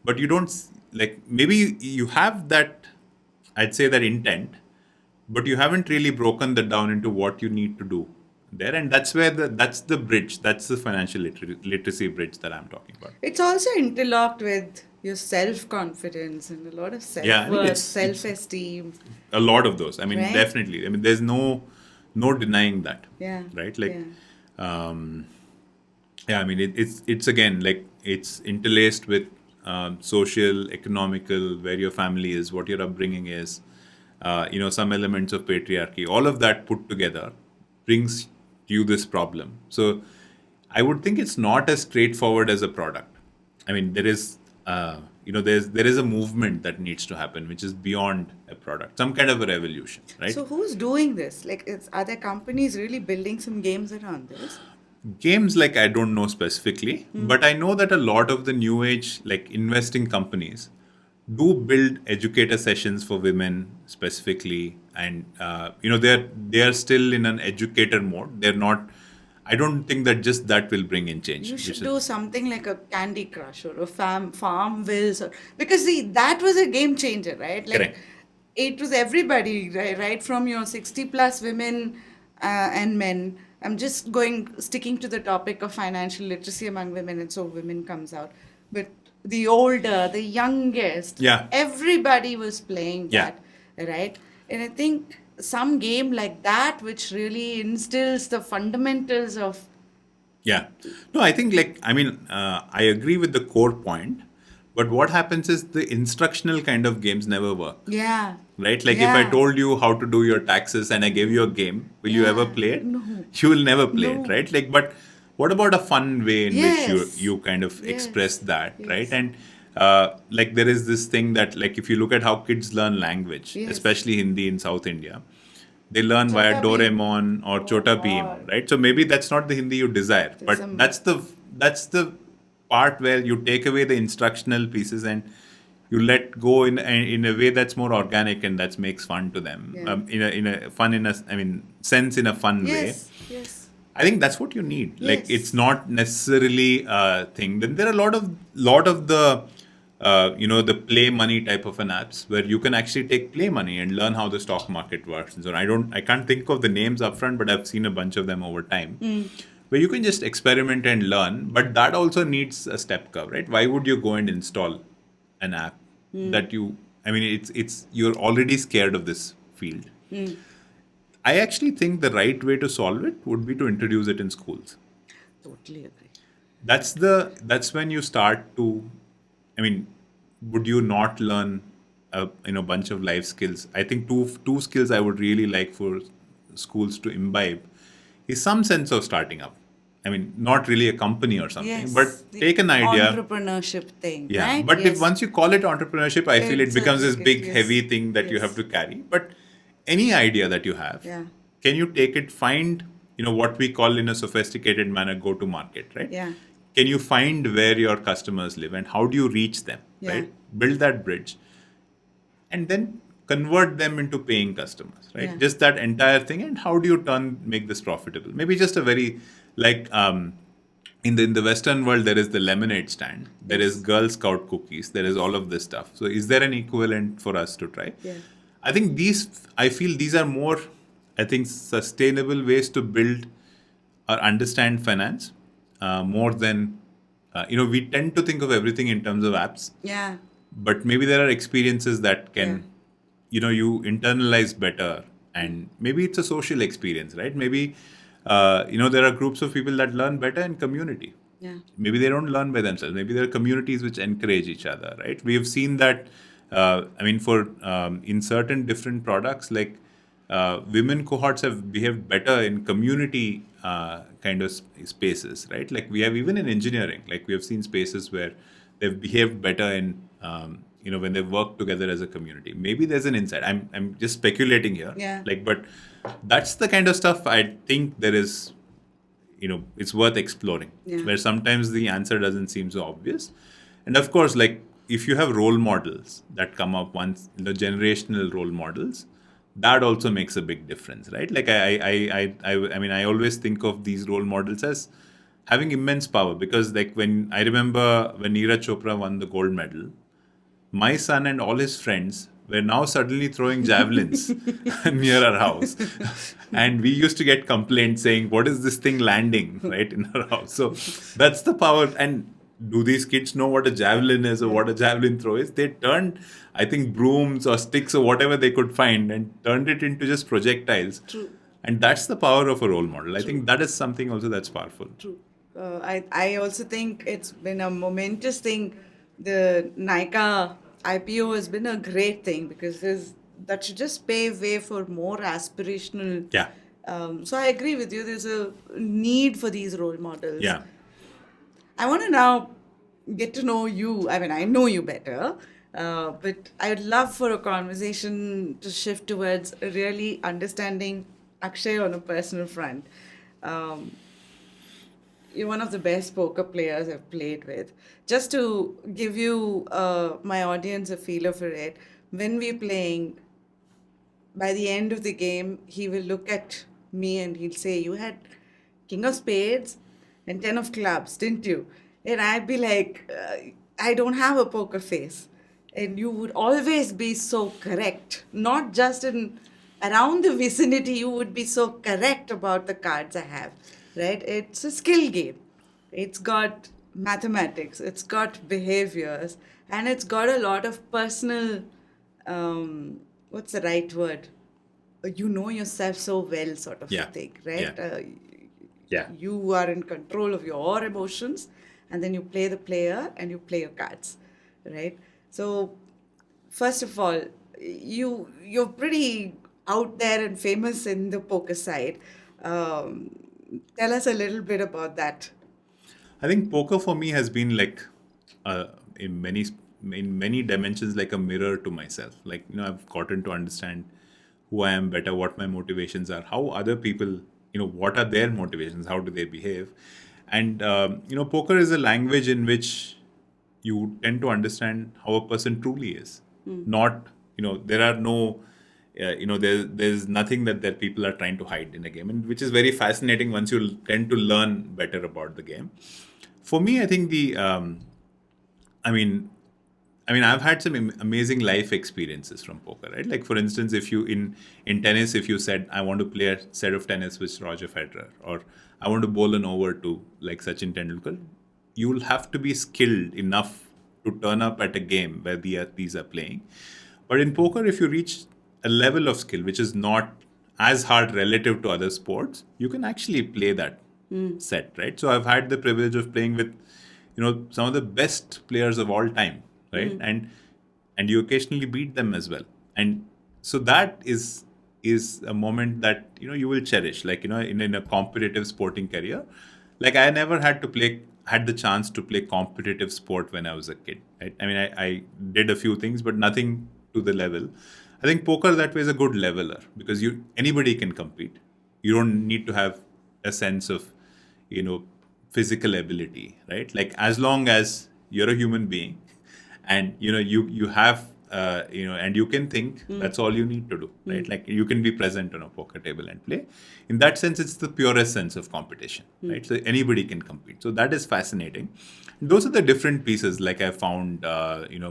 B: but you don't like, maybe you have that, I'd say that intent, but you haven't really broken that down into what you need to do there. And that's where that's the bridge. That's the financial literacy bridge that I'm talking about.
A: It's also interlocked with your self-confidence and a lot of self-worth,
B: Yeah, it's-
A: self-esteem.
B: A lot of those.
A: Right?
B: Definitely. There's no denying that.
A: Yeah.
B: Right. Like,
A: Yeah.
B: it's again like it's interlaced with social, economical, where your family is, what your upbringing is, some elements of patriarchy. All of that put together brings you this problem. So I would think it's not as straightforward as a product. There is, there is a movement that needs to happen, which is beyond a product, some kind of a revolution, right?
A: So who's doing this? Like, are there companies really building some games around this?
B: Games, like I don't know specifically, but I know that a lot of the new age, like investing companies, do build educator sessions for women specifically, and they are still in an educator mode. They're not. I don't think that just that will bring in change.
A: You
B: which
A: should
B: is-
A: do something like a Candy Crush or a Farm Wills, because see, that was a game changer, right? Like,
B: Correct.
A: it was everybody, right from your 60 plus women and men. I'm just sticking to the topic of financial literacy among women, and so women comes out. But the older, the youngest,
B: Yeah.
A: everybody was playing
B: Yeah.
A: that, right? And I think some game like that, which really instills the fundamentals of
B: Yeah. No, I think I agree with the core point, but what happens is the instructional kind of games never work.
A: yeah.
B: Right? Like if I
A: Yeah.
B: told you how to do your taxes and I gave you a game, will you ever play it?
A: No.
B: You will never play
A: No.
B: it, right? Like, but what about a fun way in
A: Yes.
B: which you kind of
A: Yes.
B: express that,
A: Yes.
B: right? And like there is this thing that like if you look at how kids learn language,
A: Yes.
B: especially Hindi in South India, they learn via
A: Chota Bheem.
B: Doraemon or
A: Oh,
B: Chota Bheem,
A: God.
B: right? So maybe that's not the Hindi you desire,
A: There's
B: but
A: some-
B: that's the part where you take away the instructional pieces and you let go in a way that's more organic and that makes fun to them.
A: Yeah.
B: In a fun sense in a fun way.
A: Yes. Yes.
B: I think that's what you need. Like
A: Yes.
B: it's not necessarily a thing. Then there are a lot of the the play money type of an apps where you can actually take play money and learn how the stock market works. And so I can't think of the names upfront, but I've seen a bunch of them over time. Where you can just experiment and learn, but that also needs a step curve, right? Why would you go and install an app that it's you're already scared of this field? I actually think the right way to solve it would be to introduce it in schools.
A: Totally agree.
B: That's when you start to, would you not learn a bunch of life skills? I think two skills I would really like for schools to imbibe is some sense of starting up. Not really a company or something,
A: Yes.
B: but
A: the
B: take an idea.
A: Entrepreneurship thing.
B: Yeah,
A: Right?
B: but
A: Yes.
B: if once you call it entrepreneurship, I feel it
A: It's a
B: becomes this
A: big-
B: big,
A: yes.
B: heavy thing that you
A: Yes.
B: have to carry. But any idea that you have,
A: Yeah.
B: can you take it, find, what we call in a sophisticated manner, go to market, right?
A: Yeah.
B: Can you find where your customers live and how do you reach them,
A: Yeah.
B: right? Build that bridge and then convert them into paying customers, right?
A: Yeah.
B: Just that entire thing. And how do you make this profitable? Maybe just a very, like, in the Western world, there is the lemonade stand. There is Girl Scout cookies. There is all of this stuff. So is there an equivalent for us to try?
A: Yeah.
B: I feel these are more, sustainable ways to build or understand finance more than, we tend to think of everything in terms of apps,
A: Yeah.
B: but maybe there are experiences that can, you internalize better. And maybe it's a social experience, right? Maybe, there are groups of people that learn better in community.
A: Yeah.
B: Maybe they don't learn by themselves. Maybe there are communities which encourage each other, right? We have seen that, in certain different products, like women cohorts have behaved better in community kind of spaces, right? Like we have even in engineering, like we have seen spaces where they've behaved better in, when they work together as a community. Maybe there's an insight. I'm just speculating here.
A: Yeah.
B: But that's the kind of stuff I think there is, it's worth exploring.
A: Yeah.
B: Where sometimes the answer doesn't seem so obvious. And of course, like if you have role models that come up once, the generational role models, that also makes a big difference, right? Like I always think of these role models as having immense power, because like I remember when Neeraj Chopra won the gold medal, my son and all his friends were now suddenly throwing javelins near our house. And we used to get complaints saying, what is this thing landing right in our house? So that's the power. And do these kids know what a javelin is or what a javelin throw is? They turned, I think, brooms or sticks or whatever they could find and turned it into just projectiles.
A: True.
B: And that's the power of a role model. I think that is something also that's powerful.
A: True. I also think it's been a momentous thing. The Nykaa IPO has been a great thing because that should just pave way for more aspirational.
B: Yeah.
A: So I agree with you. There's a need for these role models.
B: Yeah.
A: I want to now get to know you. I know you better, but I'd love for a conversation to shift towards really understanding Akshay on a personal front. You're one of the best poker players I've played with. Just to give you, my audience, a feeler for it, when we're playing, by the end of the game, he will look at me and he'll say, you had king of spades and 10 of clubs, didn't you? And I'd be like, I don't have a poker face. And you would always be so correct, not just in around the vicinity, you would be so correct about the cards I have, right? It's a skill game. It's got mathematics, it's got behaviors, and it's got a lot of personal, what's the right word? You know yourself so well, sort of a
B: Yeah.
A: thing, right?
B: Yeah. Yeah.
A: You are in control of your emotions, and then you play the player and you play your cards, right? So, first of all, you're pretty out there and famous in the poker side. Um, Tell us a little bit about that.
B: I think poker for me has been like uh, in many dimensions like a mirror to myself. Like I've gotten to understand who I am better, what my motivations are, how other people, what are their motivations, how do they behave, and poker is a language in which you tend to understand how a person truly is. Not there are no there's nothing that people are trying to hide in a game, and which is very fascinating once you tend to learn better about the game. For me, I think I mean, I've had some amazing life experiences from poker, right? Like for instance, if you in tennis, if you said I want to play a set of tennis with Roger Federer, or I want to bowl an over to like Sachin Tendulkar, you'll have to be skilled enough to turn up at a game where these are playing. But in poker, if you reach a level of skill which is not as hard relative to other sports, you can actually play that set, right? So I've had the privilege of playing with, some of the best players of all time, right? And you occasionally beat them as well. And so that is a moment that you will cherish, like in a competitive sporting career. Like I never had the chance to play competitive sport when I was a kid, right? I did a few things, but nothing to the level. I think poker that way is a good leveler because anybody can compete. You don't need to have a sense of physical ability, right? Like as long as you're a human being and you have and you can think, that's all you need to do, right? Like you can be present on a poker table and play. In that sense, it's the purest sense of competition, right? So anybody can compete. So that is fascinating. Those are the different pieces like I found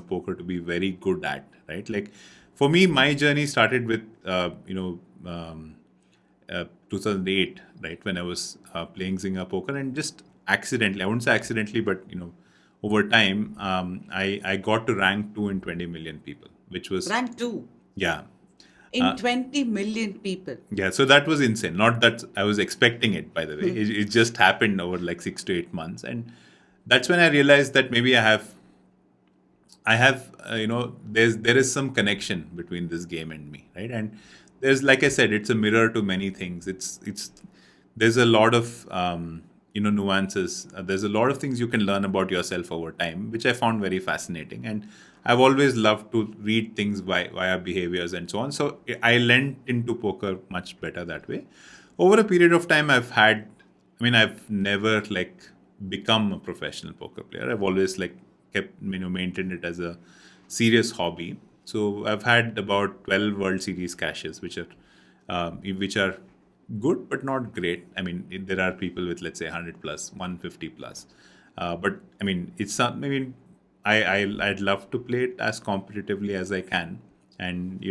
B: poker to be very good at, right? Like for me, my journey started with 2008, right, when I was playing Zynga poker, and just accidentally, I wouldn't say accidentally, but over time, I got to rank 2 in 20 million people, which was
A: Rank 2
B: yeah.
A: in 20 million people.
B: Yeah, so that was insane. Not that I was expecting it, by the way. It just happened over like 6 to 8 months, and that's when I realized that maybe I have there is some connection between this game and me, right? And there's, like I said, it's a mirror to many things. There's a lot of nuances. There's a lot of things you can learn about yourself over time, which I found very fascinating. And I've always loved to read things via behaviors and so on. So I lent into poker much better that way. Over a period of time, I've never like become a professional poker player. I've always like kept maintained it as a serious hobby. So I've had about 12 World Series cashes, which are good but not great. I mean, there are people with, let's say, 100 plus, 150 plus. But I mean, it's not. I mean, I'd love to play it as competitively as I can, and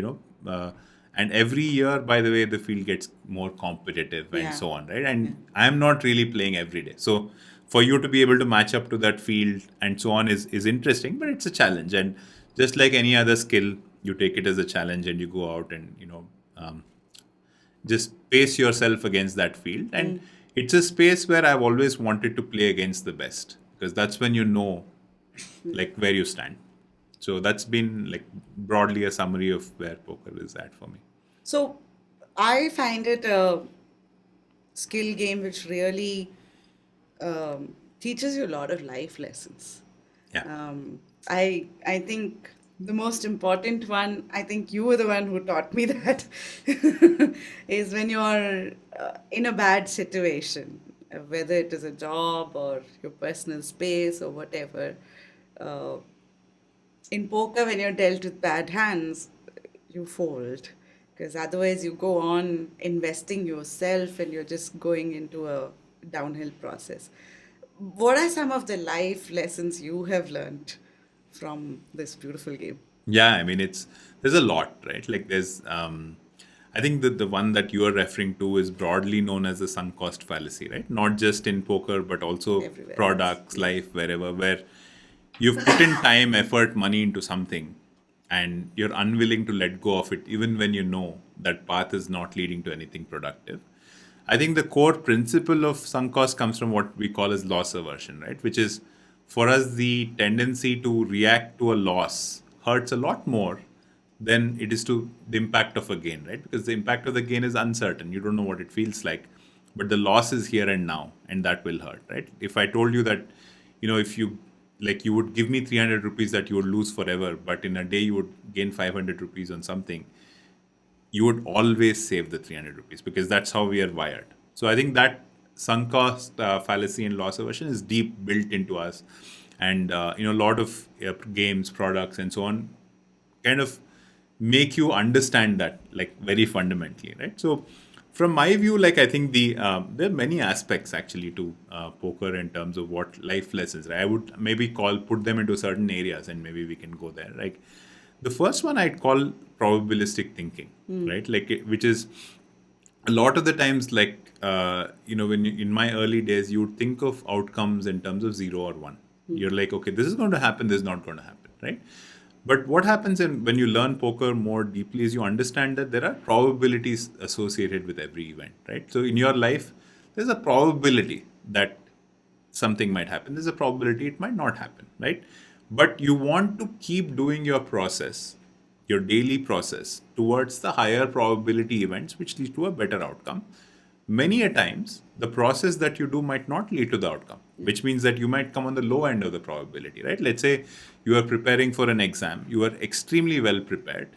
B: and every year, by the way, the field gets more competitive and so on, right? And I'm not really playing every day, so for you to be able to match up to that field and so on is interesting, but it's a challenge. And just like any other skill, you take it as a challenge and you go out and just pace yourself against that field. And it's a space where I've always wanted to play against the best, because that's when like where you stand. So that's been like broadly a summary of where poker is at for me.
A: So I find it a skill game which really teaches you a lot of life lessons.
B: Yeah.
A: I think the most important one, I think you were the one who taught me that, is when you're in a bad situation, whether it is a job or your personal space or whatever. In poker, when you're dealt with bad hands, you fold. Because otherwise, you go on investing yourself and you're just going into a downhill process. What are some of the life lessons you have learned from this beautiful game?
B: Yeah, I mean, there's a lot, right? Like I think that the one that you are referring to is broadly known as the sunk cost fallacy, right? Not just in poker, but also
A: Everywhere
B: products, life, wherever, where you've put in time, effort, money into something, and you're unwilling to let go of it, even when you know that path is not leading to anything productive. I think the core principle of sunk cost comes from what we call as loss aversion, right? Which is for us the tendency to react to a loss hurts a lot more than it is to the impact of a gain, right? Because the impact of the gain is uncertain. You don't know what it feels like, but the loss is here and now, and that will hurt, right? If I told you that, if you you would give me 300 rupees that you would lose forever, but in a day you would gain 500 rupees on something, you would always save the 300 rupees because that's how we are wired. So I think that sunk cost fallacy and loss aversion is deep built into us. And, a lot of games, products, and so on kind of make you understand that very fundamentally, right? So from my view, I think there are many aspects actually to poker in terms of what life lessons, right? I would maybe put them into certain areas and maybe we can go there. The first one I'd call probabilistic thinking, right? Which is a lot of the times, when in my early days, you would think of outcomes in terms of 0 or 1. You're like, okay, this is going to happen, this is not going to happen, right? But what happens when you learn poker more deeply is you understand that there are probabilities associated with every event, right? So in your life, there's a probability that something might happen. There's a probability it might not happen, right? But you want to keep doing your process, your daily process, towards the higher probability events which lead to a better outcome. Many a times, the process that you do might not lead to the outcome, which means that you might come on the low end of the probability, right? Let's say you are preparing for an exam, you are extremely well prepared,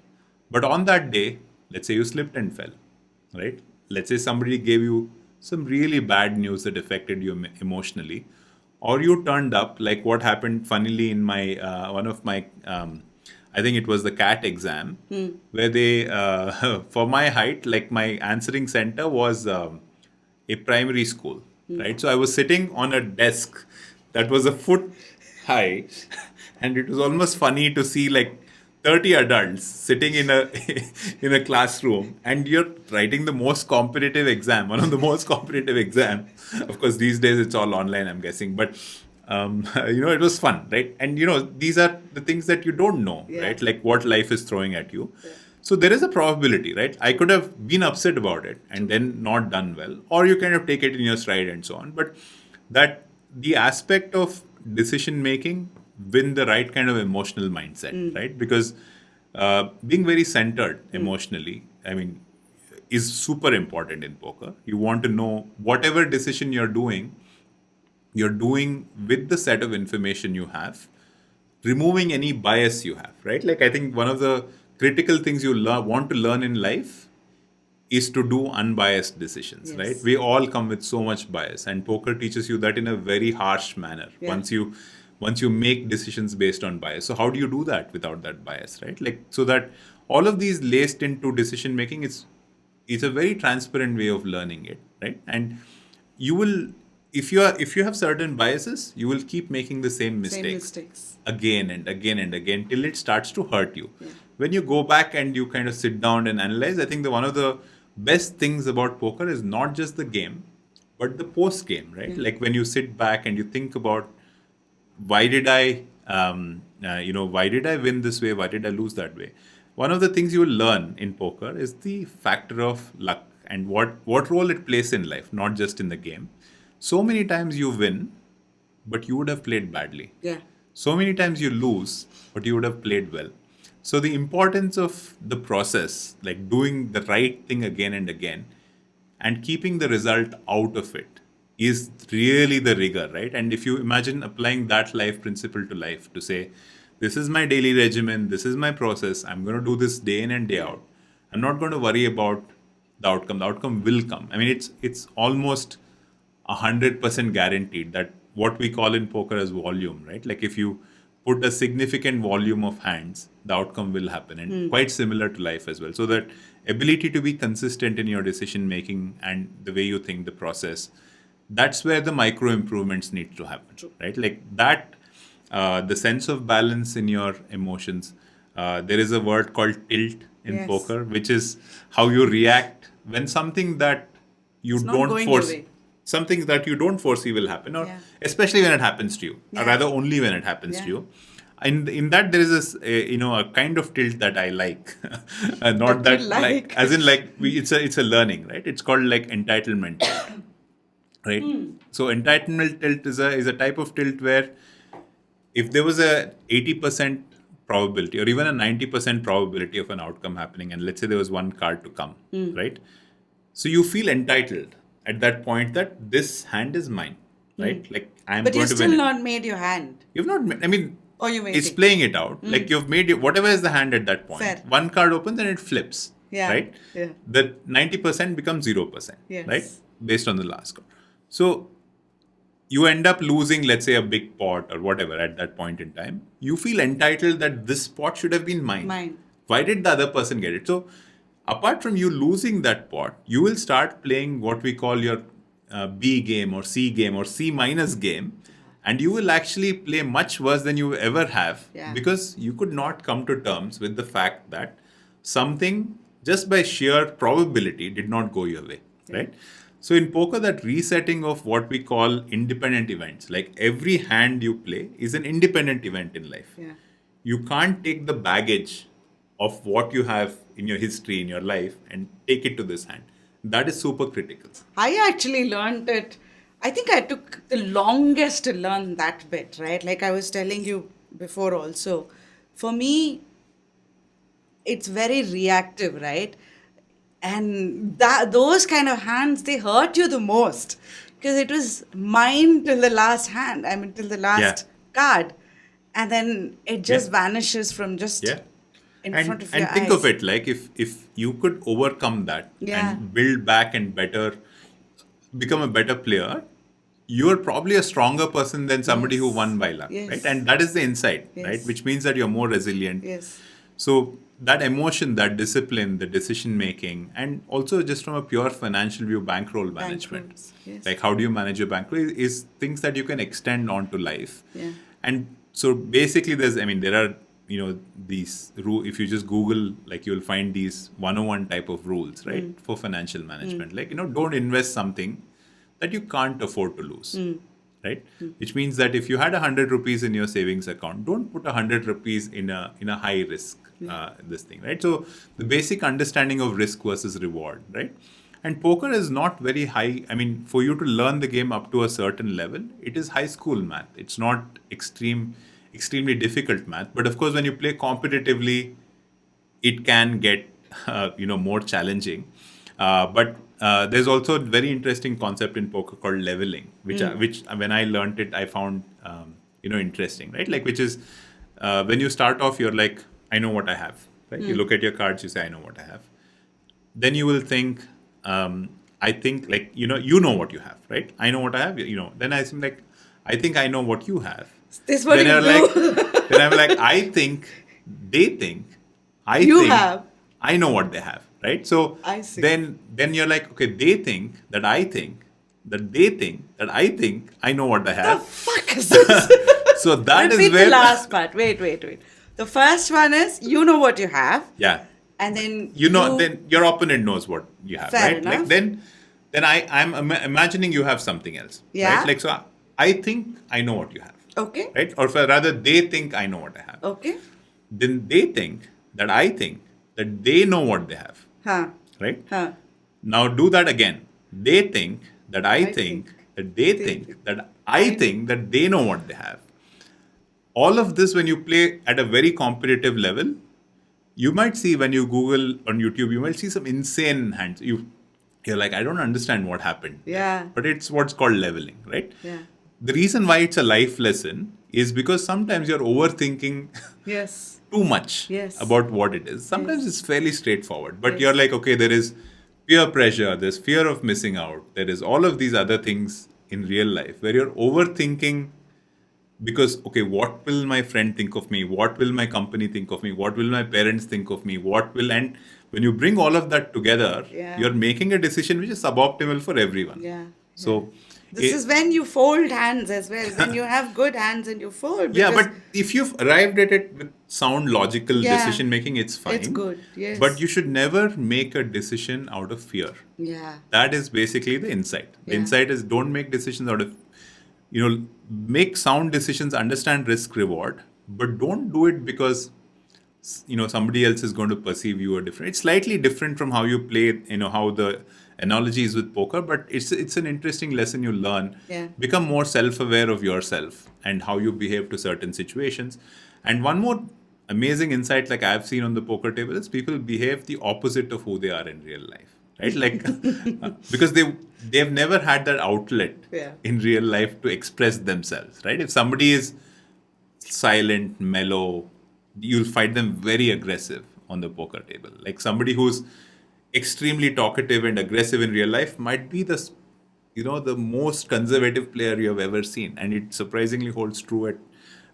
B: but on that day, let's say you slipped and fell, right? Let's say somebody gave you some really bad news that affected you emotionally, or you turned up like what happened funnily in my one of my I think it was the CAT exam, where they for my height, my answering center was a primary school, right? So I was sitting on a desk that was a foot high, and it was almost funny to see 30 adults sitting in a in a classroom, and you're writing the most competitive exam, one of the most competitive exams. Of course, these days it's all online, I'm guessing, but it was fun, right? And these are the things that you don't know, right? Like what life is throwing at you. Yeah. So there is a probability, right? I could have been upset about it and then not done well, or you kind of take it in your stride and so on. But that the aspect of decision making with the right kind of emotional mindset, right? Because being very centered emotionally, I mean, is super important in poker. You want to know whatever decision you're doing with the set of information you have, removing any bias you have, right? I think one of the critical things you want to learn in life is to do unbiased decisions, yes. Right? We all come with so much bias, and poker teaches you that in a very harsh manner. Yeah. Once you make decisions based on bias. So how do you do that without that bias, right? So that all of these laced into decision making is a very transparent way of learning it, right? And you will, if you have certain biases, you will keep making the same mistakes again and again and again till it starts to hurt you. Yeah. When you go back and you kind of sit down and analyze, I think one of the best things about poker is not just the game, but the post game, right? Yeah. When you sit back and you think about why did I win this way? Why did I lose that way? One of the things you will learn in poker is the factor of luck and what role it plays in life, not just in the game. So many times you win, but you would have played badly. Yeah. So many times you lose, but you would have played well. So the importance of the process, doing the right thing again and again, and keeping the result out of it, is really the rigor, right? And if you imagine applying that life principle to life, to say, this is my daily regimen, this is my process, I'm going to do this day in and day out. I'm not going to worry about the outcome. The outcome will come. I mean, it's almost 100% guaranteed that what we call in poker as volume, right? If you put a significant volume of hands, the outcome will happen. And quite similar to life as well. So that ability to be consistent in your decision making and the way you think, the process, that's where the micro improvements need to happen.
A: True.
B: Right? Like that, the sense of balance in your emotions. There is a word called tilt in
A: Yes.
B: poker, which is how you react when something that you
A: It's not
B: don't
A: going your
B: force,
A: way.
B: something that you don't foresee will happen, or
A: Yeah.
B: especially when it happens to you, or
A: Yeah.
B: rather only when it happens to
A: Yeah.
B: you. And in that there is this, a kind of tilt that I like, not
A: That you
B: that
A: like.
B: as in like it's a learning, right? It's called like entitlement tilt, right? So entitlement tilt is a type of tilt where if there was a 80% probability or even a 90% probability of an outcome happening, and let's say there was one card to come, right? So you feel entitled at that point that this hand is mine, right? Like I'm
A: But
B: going
A: you've
B: to
A: still
B: win it.
A: not made your hand.
B: You've not, I mean,
A: Or you made
B: it's
A: it.
B: playing it out. Like you've made it, whatever is the hand at that point.
A: Fair.
B: One card opens and it flips,
A: Yeah,
B: right?
A: yeah.
B: The 90% becomes 0%,
A: Yes.
B: right? Based on the last card. So you end up losing, let's say, a big pot or whatever at that point in time. You feel entitled that this pot should have been mine.
A: Mine.
B: Why did the other person get it? So apart from you losing that pot, you will start playing what we call your B game or C game or C minus game. And you will actually play much worse than you ever have,
A: Yeah.
B: because you could not come to terms with the fact that something just by sheer probability did not go your way, right? So in poker, that resetting of what we call independent events, like every hand you play is an independent event in life.
A: Yeah.
B: You can't take the baggage of what you have in your history, in your life, and take it to this hand. That is super critical.
A: I actually learned it. I think I took the longest to learn that bit, right? Like I was telling you before also. For me, it's very reactive, right? And those kind of hands, they hurt you the most. Because it was mine till the last hand. I mean, till the last card. And then it just vanishes from just
B: Yeah.
A: in
B: and,
A: front of
B: and
A: your
B: think
A: eyes.
B: of it like if you could overcome that
A: Yeah.
B: and build back and become a better player, you're probably a stronger person than somebody who won by luck,
A: Yes.
B: right? And that is the insight,
A: Yes.
B: right? Which means that you're more resilient.
A: Yes.
B: So that emotion, that discipline, the decision making, and also just from a pure financial view, bankroll management,
A: Bankrolls, yes.
B: like how do you manage your bankroll is things that you can extend onto life.
A: Yeah.
B: And so basically there are, these rules. If you just Google, like you'll find these 101 type of rules, right? For financial management. Like, don't invest something that you can't afford to lose. Right? Which means that if you had 100 rupees in your savings account, don't put 100 rupees in a high risk this thing, right? So the basic understanding of risk versus reward, right? And poker is not very high. I mean, for you to learn the game up to a certain level, it is high school math. It's not extremely difficult math. But of course, when you play competitively, it can get more challenging. But there's also a very interesting concept in poker called leveling, which when I learned it, I found interesting, right? Like, which is when you start off, you're like, I know what I have, right? You look at your cards, you say, I know what I have. Then you will think, I think, like, you know what you have, right? I know what I have, Then I seem like, I think I know what you have.
A: This what
B: Then
A: you
B: you're
A: do.
B: like, then I'm like, I think, they think,
A: You
B: think,
A: have.
B: I know what they have, right? So
A: I see.
B: then you're like, okay, they think that I think that they think that I think I know what they
A: The
B: have.
A: fuck is this?
B: So that is
A: Repeat
B: where
A: the last part. Wait. The first one is you know what you have,
B: yeah,
A: and then
B: then your opponent knows what you have,
A: Fair
B: right?
A: enough.
B: Like then I'm imagining you have something else,
A: Yeah.
B: right? Like, so I think I know what you have,
A: Okay.
B: right? Or rather, they think I know what I have.
A: Okay.
B: Then they think that I think that they know what they have,
A: Huh.
B: right?
A: Huh.
B: Now do that again. They think that I think
A: think
B: that they think that I think that they know what they have. All of this, when you play at a very competitive level, you might see when you Google on YouTube, you might see some insane hands. You're like, I don't understand what happened.
A: Yeah.
B: But it's what's called leveling, right?
A: Yeah.
B: The reason why it's a life lesson is because sometimes you're overthinking
A: Yes.
B: too much
A: Yes.
B: about what it is. Sometimes it's fairly straightforward, but
A: Yes.
B: you're like, okay, there is peer pressure, there's fear of missing out, there is all of these other things in real life where you're overthinking because, okay, what will my friend think of me? What will my company think of me? What will my parents think of me? And when you bring all of that together,
A: Yeah.
B: you're making a decision which is suboptimal for everyone.
A: Yeah.
B: So
A: This is when you fold hands as well. When you have good hands and you fold.
B: Yeah,
A: because-
B: but if you've arrived at it with sound logical
A: Yeah.
B: decision making, it's fine.
A: It's good, yes.
B: But you should never make a decision out of fear.
A: Yeah.
B: That is basically the insight. The
A: Yeah.
B: insight is don't make decisions out of, make sound decisions, understand risk reward, but don't do it because, somebody else is going to perceive you a different. It's slightly different from how you play, how the analogy is with poker, but it's an interesting lesson you learn.
A: Yeah.
B: Become more self-aware of yourself and how you behave to certain situations. And one more amazing insight like I've seen on the poker table is people behave the opposite of who they are in real life, right? Like because they've never had that outlet in real life to express themselves, right? If somebody is silent, mellow, you'll find them very aggressive on the poker table. Like somebody who's extremely talkative and aggressive in real life might be the most conservative player you have ever seen, and it surprisingly holds true at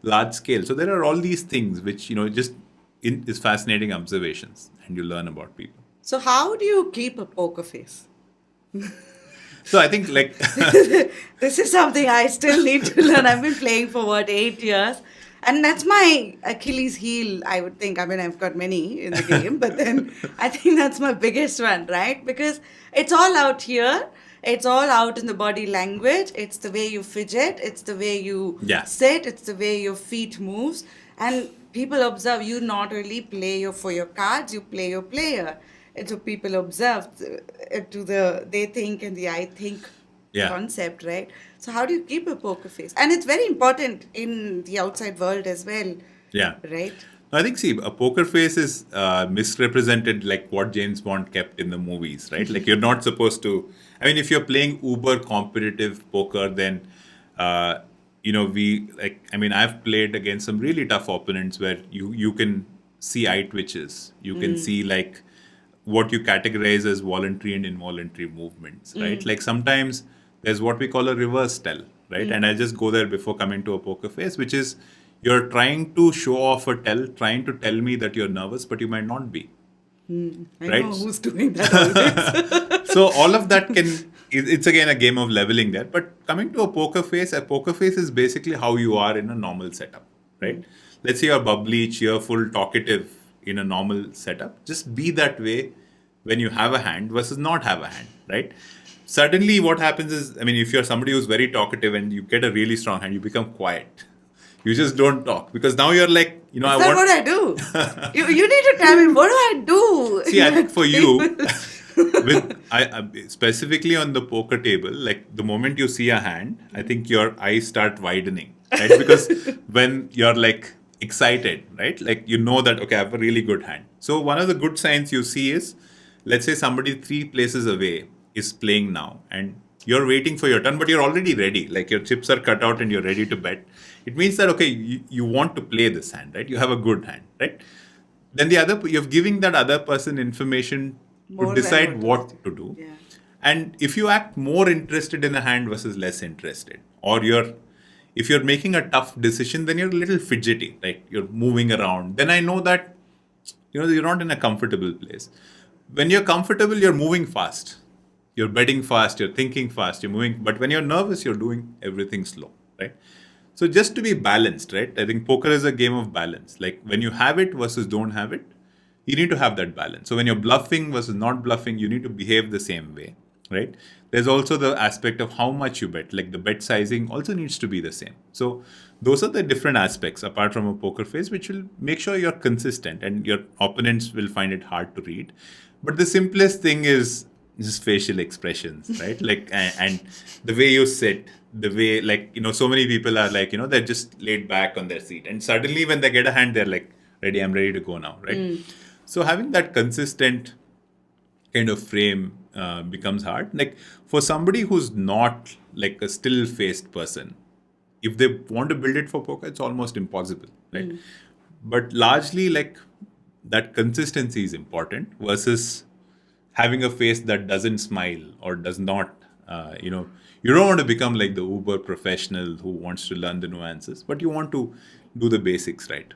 B: large scale. So there are all these things which is fascinating observations, and you learn about people.
A: So how do you keep a poker face?
B: So I think
A: This is something I still need to learn. I've been playing for 8 years. And that's my Achilles heel, I would think. I mean, I've got many in the game, but then I think that's my biggest one, right? Because it's all out here. It's all out in the body language. It's the way you fidget. It's the way you sit. It's the way your feet moves. And people observe you not only play for your cards, you play your player. And so people observe they think and the I think concept, right? So how do you keep a poker face? And it's very important in the outside world as well.
B: Yeah.
A: Right?
B: I think, a poker face is misrepresented like what James Bond kept in the movies, right? Like you're not supposed to, if you're playing uber competitive poker, then, I've played against some really tough opponents where you can see eye twitches. You can see like what you categorize as voluntary and involuntary movements, right? Like sometimes there's what we call a reverse tell, right? And I'll just go there before coming to a poker face, which is you're trying to show off a tell, trying to tell me that you're nervous, but you might not be.
A: I know who's doing that always.
B: So all of that it's again a game of leveling there. But coming to a poker face is basically how you are in a normal setup, right? Let's say you're bubbly, cheerful, talkative in a normal setup. Just be that way when you have a hand versus not have a hand, right? Suddenly what happens is, if you're somebody who's very talkative and you get a really strong hand, you become quiet. You just don't talk because now you're like,
A: That's not what I do. you need to tell me, what do I do?
B: See, I think for you, specifically on the poker table, like the moment you see a hand, I think your eyes start widening, right? Because when you're like excited, right? Like that, okay, I have a really good hand. So one of the good signs you see is, let's say somebody 3 places away is playing now and you're waiting for your turn, but you're already ready. Like your chips are cut out and you're ready to bet. It means that, okay, you want to play this hand, right? You have a good hand, right? Then you're giving that other person information to decide what to do.
A: Yeah.
B: And if you act more interested in a hand versus less interested, or if you're making a tough decision, then you're a little fidgety, right? You're moving around. Then I know that, you're not in a comfortable place. When you're comfortable, you're moving fast. You're betting fast, you're thinking fast, you're moving. But when you're nervous, you're doing everything slow, right? So just to be balanced, right? I think poker is a game of balance. Like when you have it versus don't have it, you need to have that balance. So when you're bluffing versus not bluffing, you need to behave the same way, right? There's also the aspect of how much you bet. Like the bet sizing also needs to be the same. So those are the different aspects apart from a poker face, which will make sure you're consistent and your opponents will find it hard to read. But the simplest thing is just facial expressions, right? Like, and the way you sit, the way, like, so many people are like, they're just laid back on their seat. And suddenly when they get a hand, they're like, ready, I'm ready to go now, right? So having that consistent kind of frame becomes hard. Like for somebody who's not like a still-faced person, if they want to build it for poker, it's almost impossible, right? But largely, like, that consistency is important versus having a face that doesn't smile or does not, you don't want to become like the uber professional who wants to learn the nuances, but you want to do the basics right.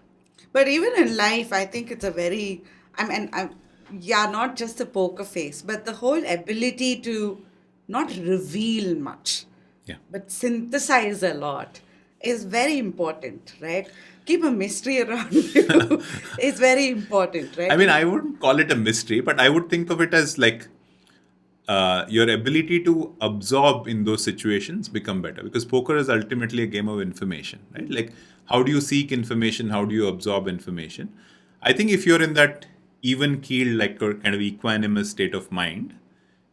A: But even in life, I think it's a very, not just the poker face, but the whole ability to not reveal much,
B: Yeah.
A: but synthesize a lot is very important, right? Keep a mystery around you is very important, right?
B: I mean, I wouldn't call it a mystery, but I would think of it as like your ability to absorb in those situations become better, because poker is ultimately a game of information, right? Like, how do you seek information? How do you absorb information? I think if you're in that even keel, like or kind of equanimous state of mind,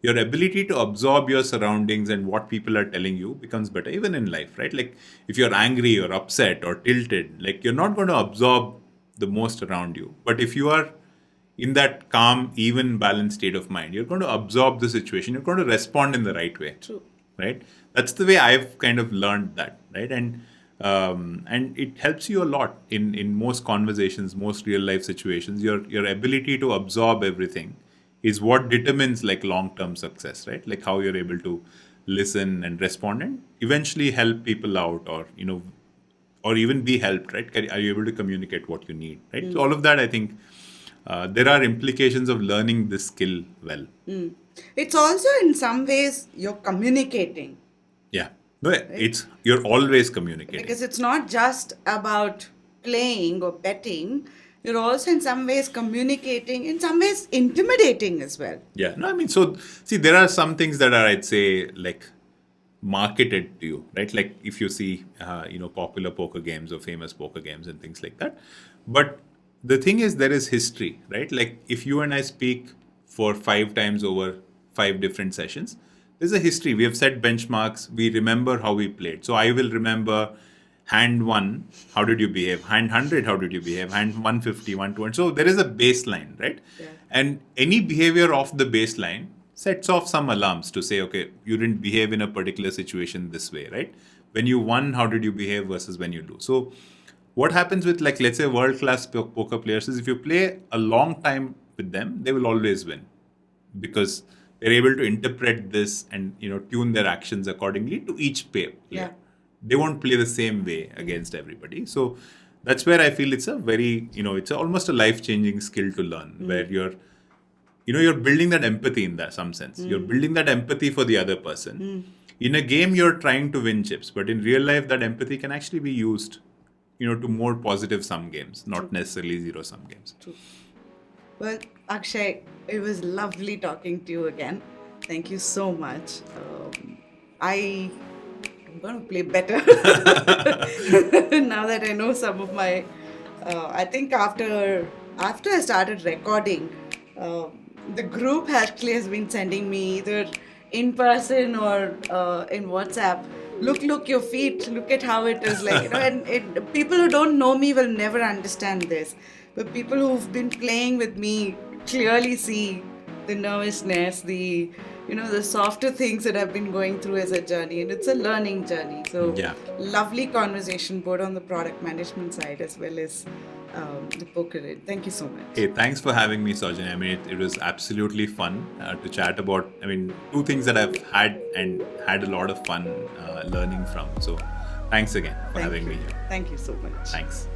B: your ability to absorb your surroundings and what people are telling you becomes better, even in life, right? Like, if you're angry or upset or tilted, like, you're not going to absorb the most around you. But if you are in that calm, even, balanced state of mind, you're going to absorb the situation. You're going to respond in the right way.
A: True.
B: Right? That's the way I've kind of learned that, right? And it helps you a lot in most conversations, most real life situations. Your ability to absorb everything is what determines like long-term success, right? Like how you're able to listen and respond and eventually help people out, or or even be helped, right? Are you able to communicate what you need, right? So all of that, I think, there are implications of learning this skill well.
A: It's also in some ways you're communicating,
B: Yeah. No, you're always communicating.
A: because it's not just about playing or betting. You're also in some ways communicating, in some ways intimidating as well.
B: Yeah. No, I mean, so see, there are some things that are, I'd say, like marketed to you, right? Like if you see, popular poker games or famous poker games and things like that. But the thing is, there is history, right? Like if you and I speak for 5 times over 5 different sessions, there's a history. We have set benchmarks. We remember how we played. So I will remember hand 1, how did you behave? Hand 100, how did you behave? Hand 150, 120. So there is a baseline, right?
A: Yeah.
B: And any behavior off the baseline sets off some alarms to say, okay, you didn't behave in a particular situation this way, right? When you won, how did you behave versus when you lose? So what happens with, like, let's say world-class poker players is if you play a long time with them, they will always win, because they're able to interpret this and tune their actions accordingly to each player.
A: Yeah.
B: They won't play the same way against everybody. So that's where I feel it's a very, it's almost a life-changing skill to learn, where you're building that empathy in that some sense. You're building that empathy for the other person. In a game, you're trying to win chips, but in real life, that empathy can actually be used, to more positive sum games, not necessarily zero-sum games.
A: True. Well, Akshay, it was lovely talking to you again. Thank you so much. I'm going to play better now that I know some of my. I think after I started recording, the group actually has been sending me either in person or in WhatsApp. Look, your feet. Look at how it is like. And people who don't know me will never understand this. But people who've been playing with me clearly see the nervousness, the softer things that I've been going through as a journey, and it's a learning journey. So
B: Yeah.
A: Lovely conversation both on the product management side as well as the poker end. Thank you so much.
B: Hey, thanks for having me, Saujanya. I mean, it was absolutely fun to chat about, 2 things that I've had a lot of fun learning from. So thanks again for having me here.
A: Thank you so much.
B: Thanks.